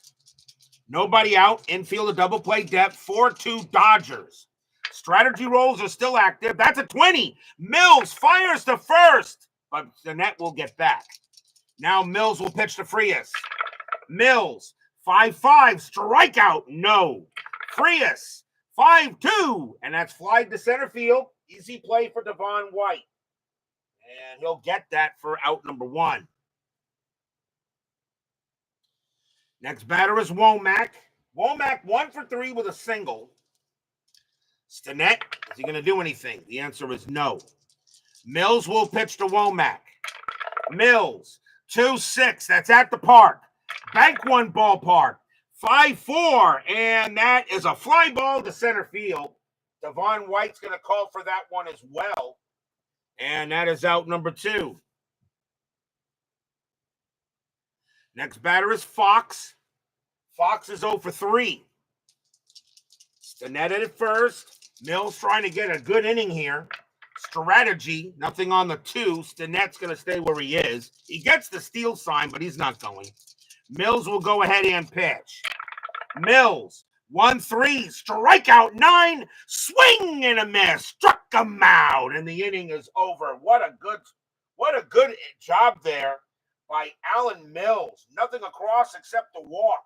Speaker 1: Nobody out. Infield a double play depth. 4-2 Dodgers. Strategy rolls are still active. That's a 20. Mills fires to first, but the net will get back. Now Mills will pitch to Frias. Mills, 5-5, strikeout, no. Frias, 5-2, and that's flied to center field. Easy play for Devon White. And he'll get that for out number 1. Next batter is Womack. Womack 1 for 3 with a single. Stinnett, is he going to do anything? The answer is no. Mills will pitch to Womack. Mills, 2-6, that's at the park. Bank One Ballpark, 5-4, and that is a fly ball to center field. Devon White's going to call for that one as well, and that is out number 2. Next batter is Fox. Fox is 0 for 3. Stinnett at first. Mills trying to get a good inning here. Strategy, nothing on the 2. Stinnett's going to stay where he is. He gets the steal sign, but he's not going. Mills will go ahead and pitch. Mills, 1-3, strikeout 9, swing and a miss. Struck him out, and the inning is over. What a good job there by Alan Mills. Nothing across except a walk.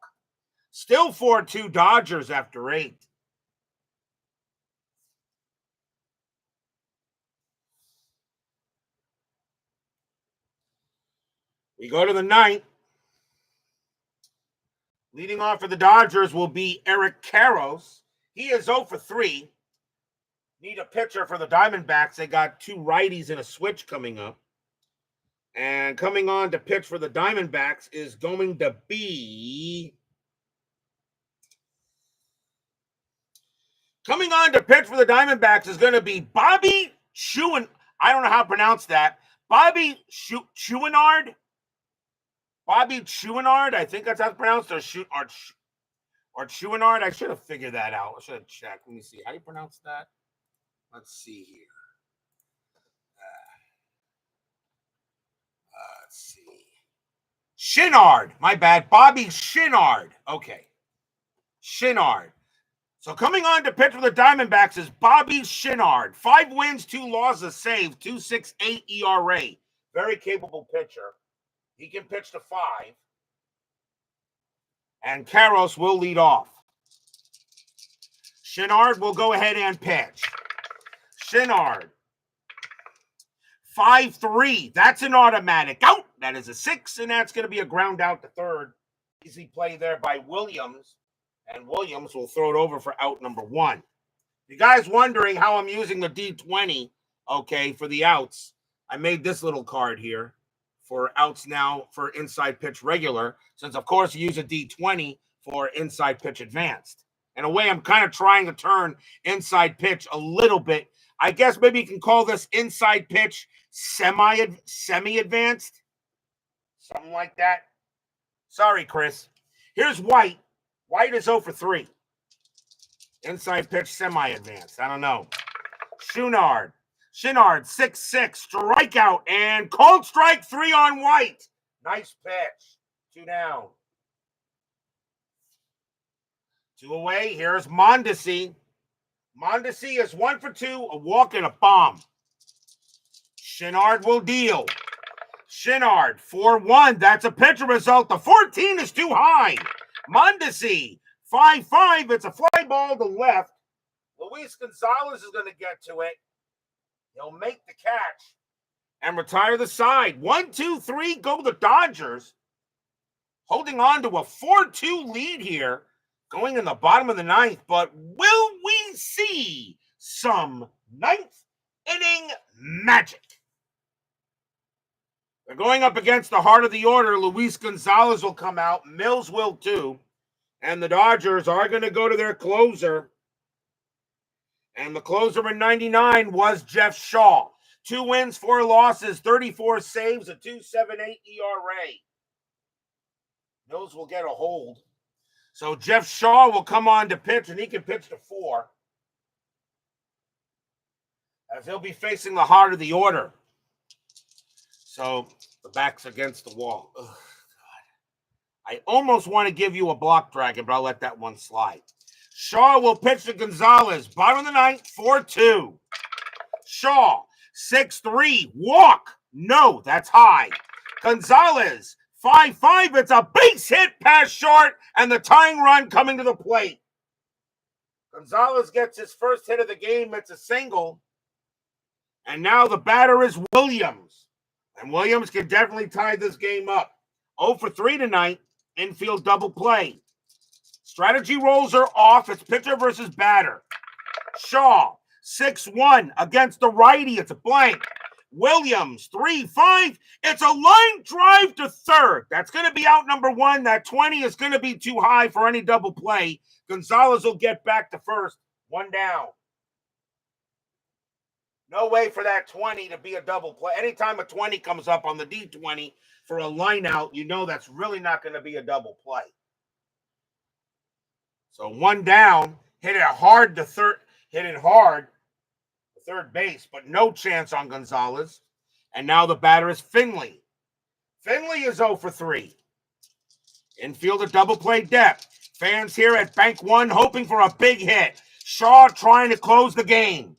Speaker 1: Still 4-2 Dodgers after 8. We go to the 9th. Leading off for the Dodgers will be Eric Karros. He is 0 for 3. Need a pitcher for the Diamondbacks. They got 2 righties and a switch coming up. And coming on to pitch for the Diamondbacks is going to be... Coming on to pitch for the Diamondbacks is going to be Bobby Chouinard. I don't know how to pronounce that. Bobby Chouinard. Bobby Chouinard, I think that's how it's pronounced, or Chouinard. I should have figured that out. I should have checked. Let me see. How do you pronounce that? Let's see here. Let's see. Chouinard. My bad. Bobby Chouinard. Okay. Chouinard. So coming on to pitch for the Diamondbacks is Bobby Chouinard. 5 wins, 2 losses, save, 2.68 ERA. Very capable pitcher. He can pitch to 5. And Karros will lead off. Chouinard will go ahead and pitch. Chouinard. 5-3. That's an automatic out. That is a 6, and that's going to be a ground out to third. Easy play there by Williams. And Williams will throw it over for out number 1. You guys wondering how I'm using the D20, okay, for the outs. I made this little card here for outs now for inside pitch regular, since, of course, you use a D20 for inside pitch advanced. In a way, I'm kind of trying to turn inside pitch a little bit. I guess maybe you can call this inside pitch semi-advanced. Something like that. Sorry, Chris. Here's White. White is 0 for 3. Inside pitch semi-advanced. I don't know. Chouinard, 6-6, strikeout, and called strike 3 on White. Nice pitch. 2 down. 2 away. Here's Mondesi. Mondesi is 1 for 2, a walk and a bomb. Chouinard will deal. Chouinard, 4-1. That's a pitcher result. The 14 is too high. Mondesi, 5-5. It's a fly ball to left. Luis Gonzalez is going to get to it. He'll make the catch and retire the side. 1-2-3, go the Dodgers. Holding on to a 4-2 lead here, going in the bottom of the 9th. But will we see some 9th inning magic? They're going up against the heart of the order. Luis Gonzalez will come out. Mills will too. And the Dodgers are going to go to their closer. And the closer in 99 was Jeff Shaw. 2 wins, 4 losses, 34 saves, a 2.78 ERA. Mills will get a hold. So Jeff Shaw will come on to pitch, and he can pitch to 4. As he'll be facing the heart of the order. So the back's against the wall. Ugh, God. I almost want to give you a block dragon, but I'll let that one slide. Shaw will pitch to Gonzalez. Bottom of the ninth, 4-2. Shaw, 6-3. Walk. No, that's high. Gonzalez, 5-5. It's a base hit past short, and the tying run coming to the plate. Gonzalez gets his first hit of the game. It's a single. And now the batter is Williams. And Williams can definitely tie this game up. 0-for-3 tonight. Infield double play. Strategy rolls are off. It's pitcher versus batter. Shaw, 6-1 against the righty. It's a blank. Williams, 3-5. It's a line drive to third. That's going to be out number 1. That 20 is going to be too high for any double play. Gonzalez will get back to first. 1 down. No way for that 20 to be a double play. Anytime a 20 comes up on the D20 for a line out, you know that's really not going to be a double play. So 1 down, hit it hard to third base, but no chance on Gonzalez. And now the batter is Finley. Finley is 0-for-3. Infield a double play depth. Fans here at Bank One hoping for a big hit. Shaw trying to close the game.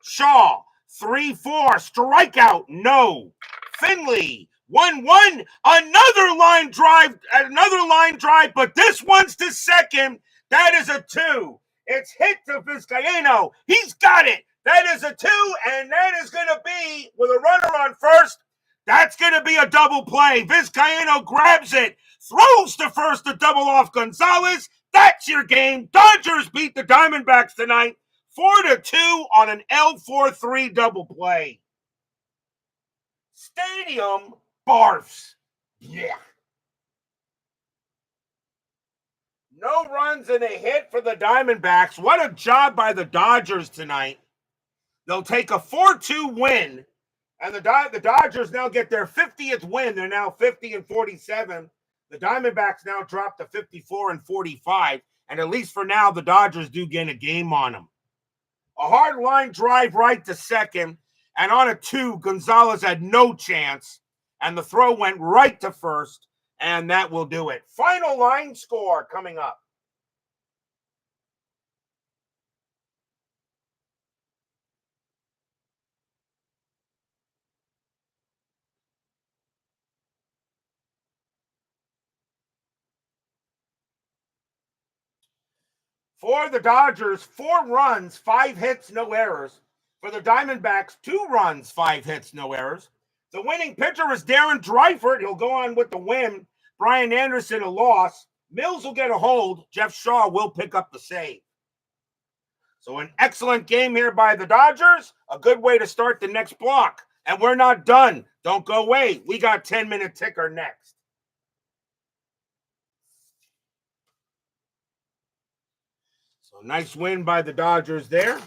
Speaker 1: Shaw, 3-4, strikeout, no. Finley, 1-1, another line drive, but this one's to second. That is a 2. It's hit to Vizcaino. He's got it. That is a 2, and that is going to be, with a runner on first, that's going to be a double play. Vizcaino grabs it, throws to first to double off Gonzalez. That's your game. Dodgers beat the Diamondbacks tonight. 4-2 on an L4-3 double play. Stadium barfs. Yeah. No runs and a hit for the Diamondbacks. What a job by the Dodgers tonight. They'll take a 4-2 win, and the Dodgers now get their 50th win. They're now 50-47. The Diamondbacks now drop to 54-45, and at least for now, the Dodgers do gain a game on them. A hard line drive right to second, and on a 2, Gonzalez had no chance, and the throw went right to first, and that will do it. Final line score coming up. For the Dodgers, 4 runs, 5 hits, no errors. For the Diamondbacks, 2 runs, 5 hits, no errors. The winning pitcher is Darren Dreifort. He'll go on with the win. Brian Anderson, a loss. Mills will get a hold. Jeff Shaw will pick up the save. So an excellent game here by the Dodgers. A good way to start the next block. And we're not done. Don't go away. We got 10-minute ticker next. So nice win by the Dodgers there. And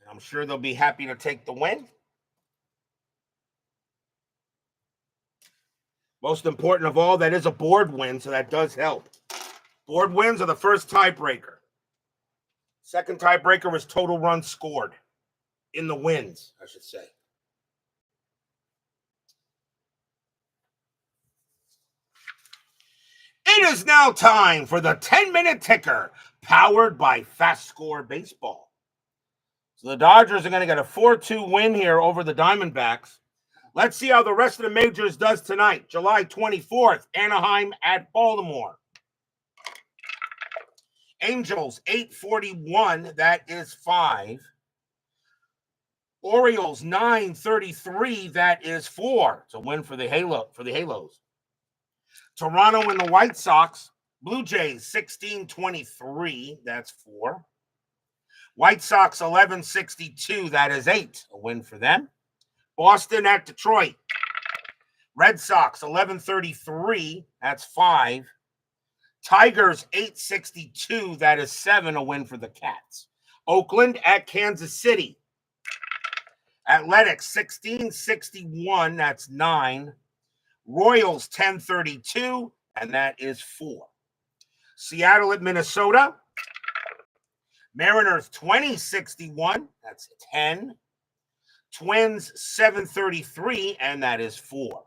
Speaker 1: I'm sure they'll be happy to take the win. Most important of all, that is a board win, so that does help. Board wins are the first tiebreaker. Second tiebreaker was total runs scored. In the wins, I should say. It is now time for the 10-minute ticker, powered by FastScore Baseball. So the Dodgers are going to get a 4-2 win here over the Diamondbacks. Let's see how the rest of the majors does tonight. July 24th, Anaheim at Baltimore. Angels, 841, that is 5. Orioles, 933, that is 4. It's a win for the Halos. Toronto and the White Sox, Blue Jays, 1623, that's 4. White Sox, 1162, that is 8. A win for them. Boston at Detroit. Red Sox, 1133, that's 5. Tigers 862, that is 7, a win for the Cats. Oakland at Kansas City. Athletics 1661, that's 9. Royals 1032, and that is 4. Seattle at Minnesota. Mariners 2061, that's 10. Twins 733, and that is 4.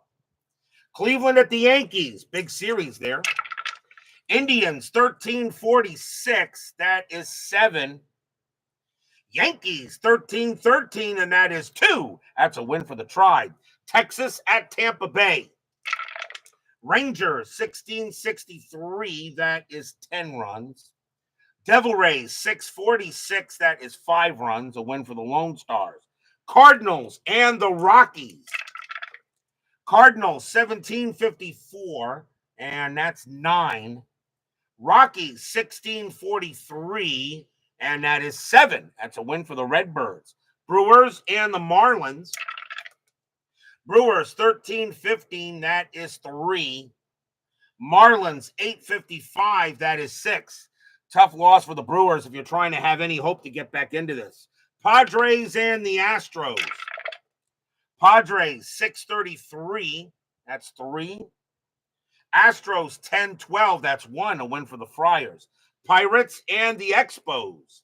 Speaker 1: Cleveland at the Yankees, big series there. Indians 1346, that is 7. Yankees 1313, and that is 2. That's a win for the Tribe. Texas at Tampa Bay. Rangers 1663, that is 10 runs. Devil Rays 646, that is 5 runs, a win for the Lone Stars. Cardinals and the Rockies. Cardinals 1754, and that's 9. Rockies 1643, and that is 7. That's a win for the Redbirds. Brewers and the Marlins. Brewers 1315, that is 3. Marlins 855, that is 6. Tough loss for the Brewers if you're trying to have any hope to get back into this. Padres and the Astros. Padres 633, that's 3. Astros 1012, that's 1, a win for the Friars. Pirates and the Expos.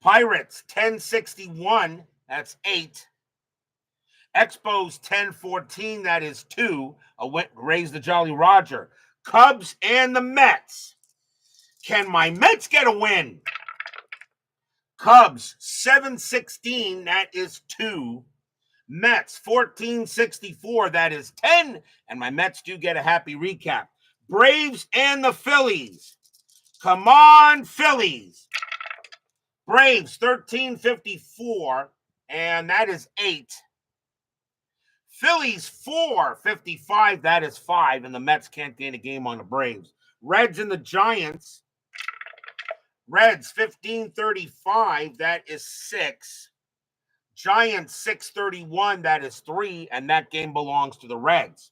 Speaker 1: Pirates 1061, that's 8. Expos 1014, that is 2. Raise the Jolly Roger. Cubs and the Mets. Can my Mets get a win? Cubs 716, that is 2. Mets 1464, that is 10. And my Mets do get a happy recap. Braves and the Phillies. Come on, Phillies. Braves 1354, and that is 8. Phillies 455, that is 5, and the Mets can't gain a game on the Braves. Reds and the Giants. Reds 1535, that is 6. Giants 631, that is 3, and that game belongs to the Reds.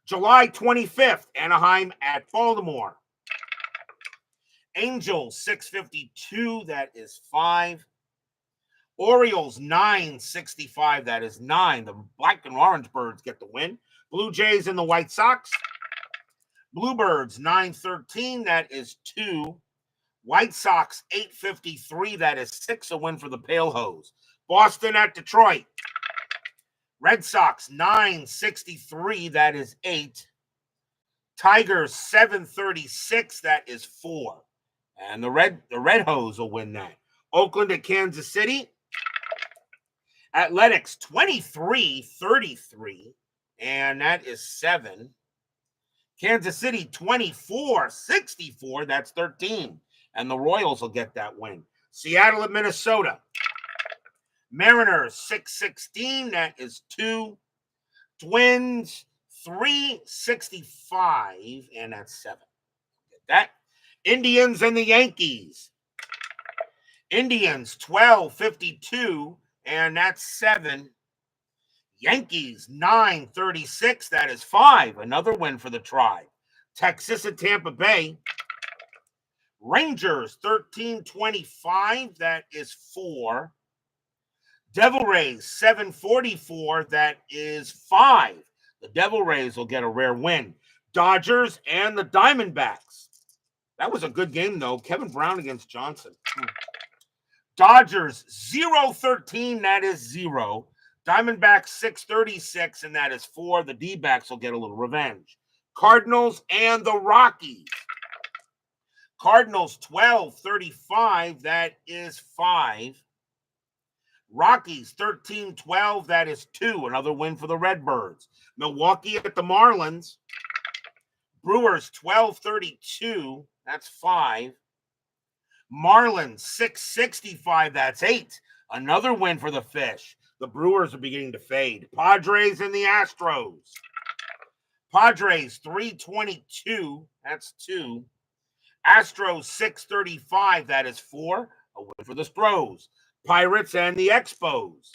Speaker 1: July 25th, Anaheim at Baltimore. Angels 652, that is 5. Orioles 965, that is 9. The Black and Orange Birds get the win. Blue Jays and the White Sox. Bluebirds 913, that is 2. White Sox 853, that is 6, a win for the Pale Hose. Boston at Detroit. Red Sox 963, that is 8. Tigers 736, that is 4. And the Red Hose will win that. Oakland at Kansas City. Athletics 2333, and that is 7. Kansas City 2464, that's 13. And the Royals will get that win. Seattle at Minnesota. Mariners 616, that is 2. Twins 365, and that's 7. Get that. Indians and the Yankees. Indians 1252, and that's 7. Yankees 936, that is 5. Another win for the Tribe. Texas at Tampa Bay. Rangers 1325, that is 4. Devil Rays 744, that is 5. The Devil Rays will get a rare win. Dodgers and the Diamondbacks. That was a good game, though. Kevin Brown against Johnson. Dodgers 013, that is 0. Diamondbacks 636, and that is 4. The D-backs will get a little revenge. Cardinals and the Rockies. Cardinals 1235, that is 5. Rockies 1312, that is 2. Another win for the Redbirds. Milwaukee at the Marlins. Brewers 1232, that's 5. Marlins 665, that's 8. Another win for the Fish. The Brewers are beginning to fade. Padres and the Astros. Padres 322, that's 2. Astros 635, that is 4. A win for the Stros. Pirates and the Expos.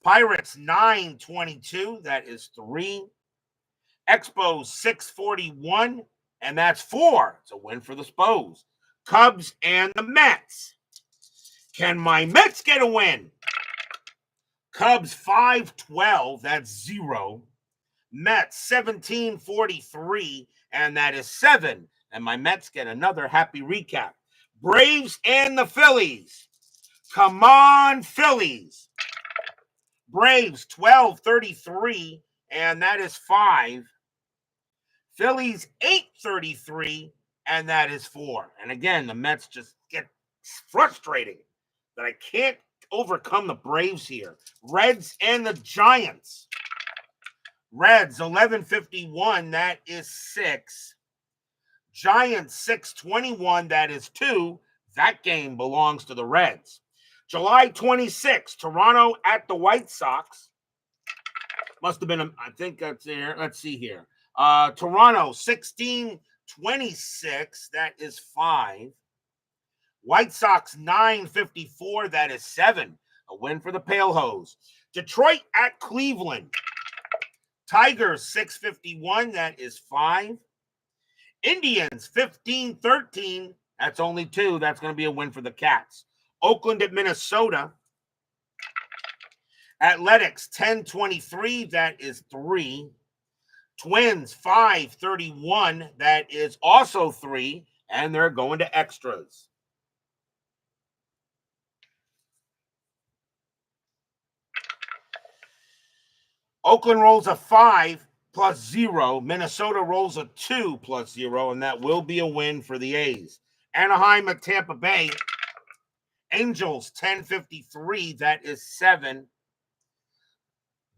Speaker 1: Pirates 922, that is 3. Expos 641, and that's 4. It's a win for the Spos. Cubs and the Mets. Can my Mets get a win? Cubs 512, that's 0. Mets 1743, and that is 7. And my Mets get another happy recap. Braves and the Phillies. Come on, Phillies. Braves 1233, and that is 5. Phillies 833, and that is 4. And again, the Mets just get frustrating that I can't overcome the Braves here. Reds and the Giants. Reds 1151, that is 6. Giants 621, that is 2. That game belongs to the Reds. July 26, Toronto at the White Sox. Must have been, I think that's there. Let's see here. Toronto 1626, that is 5. White Sox 954, that is 7. A win for the Pale Hose. Detroit at Cleveland. Tigers 651, that is 5. Indians 1513, that's only 2. That's going to be a win for the Cats. Oakland at Minnesota. Athletics 1023, that is 3. Twins 531, that is also 3. And they're going to extras. Oakland rolls a 5 plus 0. Minnesota rolls a 2 plus 0, and that will be a win for the A's. Anaheim at Tampa Bay. Angels 1053, that is 7.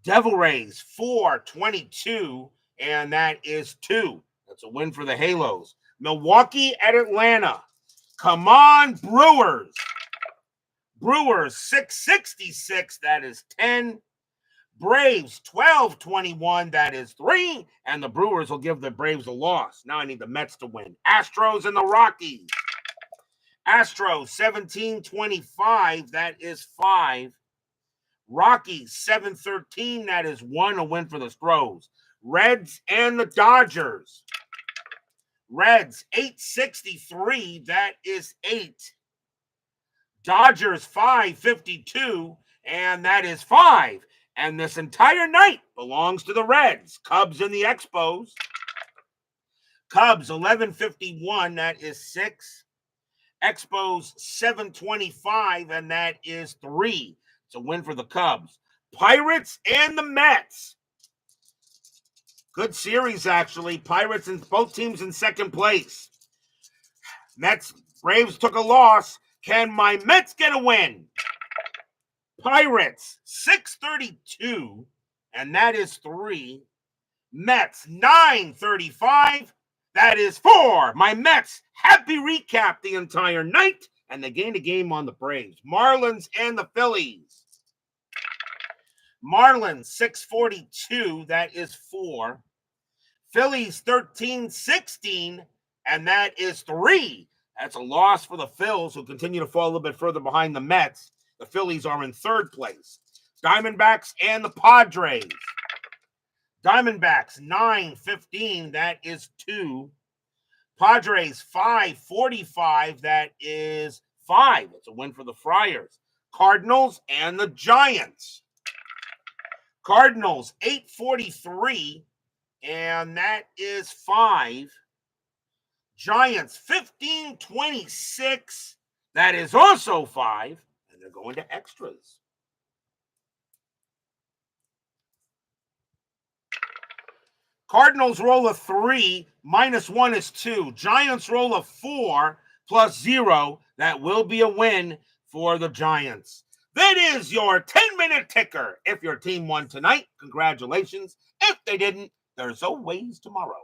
Speaker 1: Devil Rays 422, and that is 2. That's a win for the Halos. Milwaukee at Atlanta. Come on, Brewers. Brewers 666, that is 10. Braves 1221, that is 3. And the Brewers will give the Braves a loss. Now I need the Mets to win. Astros and the Rockies. Astros 1725, that is 5. Rockies 713, that is 1. A win for the Stros. Reds and the Dodgers. Reds 863, that is 8. Dodgers 552, and that is 5. And this entire night belongs to the Reds. Cubs and the Expos. Cubs 1151, that is 6. Expos 725, and that is 3. It's a win for the Cubs. Pirates and the Mets. Good series, actually. Pirates and both teams in second place. Mets, Braves took a loss. Can my Mets get a win? Pirates 632, and that is 3. Mets 935, that is 4. My Mets happy recap the entire night, and they gained a game on the Braves. Marlins and the Phillies. Marlins 642, that is 4. Phillies 1316, and that is 3. That's a loss for the Phils, who continue to fall a little bit further behind the Mets. The Phillies are in third place. Diamondbacks and the Padres. Diamondbacks 915, that is 2. Padres 545, that is 5. It's a win for the Friars. Cardinals and the Giants. Cardinals 843, and that is 5. Giants 1526, that is also 5. And they're going to extras. Cardinals roll a 3, minus 1 is 2. Giants roll a 4, plus 0. That will be a win for the Giants. That is your 10-minute ticker. If your team won tonight, congratulations. If they didn't, there's always tomorrow.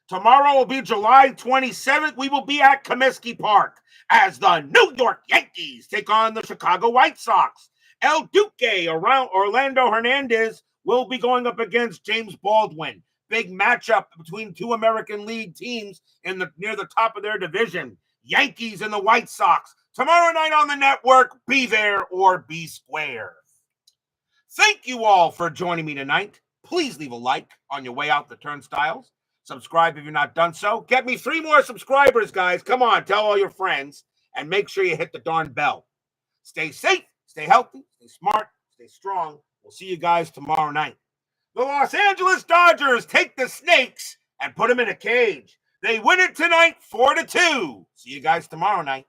Speaker 1: Tomorrow will be July 27th. We will be at Comiskey Park as the New York Yankees take on the Chicago White Sox. El Duque around Orlando Hernandez will be going up against James Baldwin. Big matchup between two American League teams near the top of their division. Yankees and the White Sox. Tomorrow night on the network, be there or be square. Thank you all for joining me tonight. Please leave a like on your way out the turnstiles. Subscribe if you're not done so. Get me 3 more subscribers, guys. Come on, tell all your friends, and make sure you hit the darn bell. Stay safe, stay healthy, stay smart, stay strong. We'll see you guys tomorrow night. The Los Angeles Dodgers take the Snakes and put them in a cage. They win it tonight, 4-2. See you guys tomorrow night.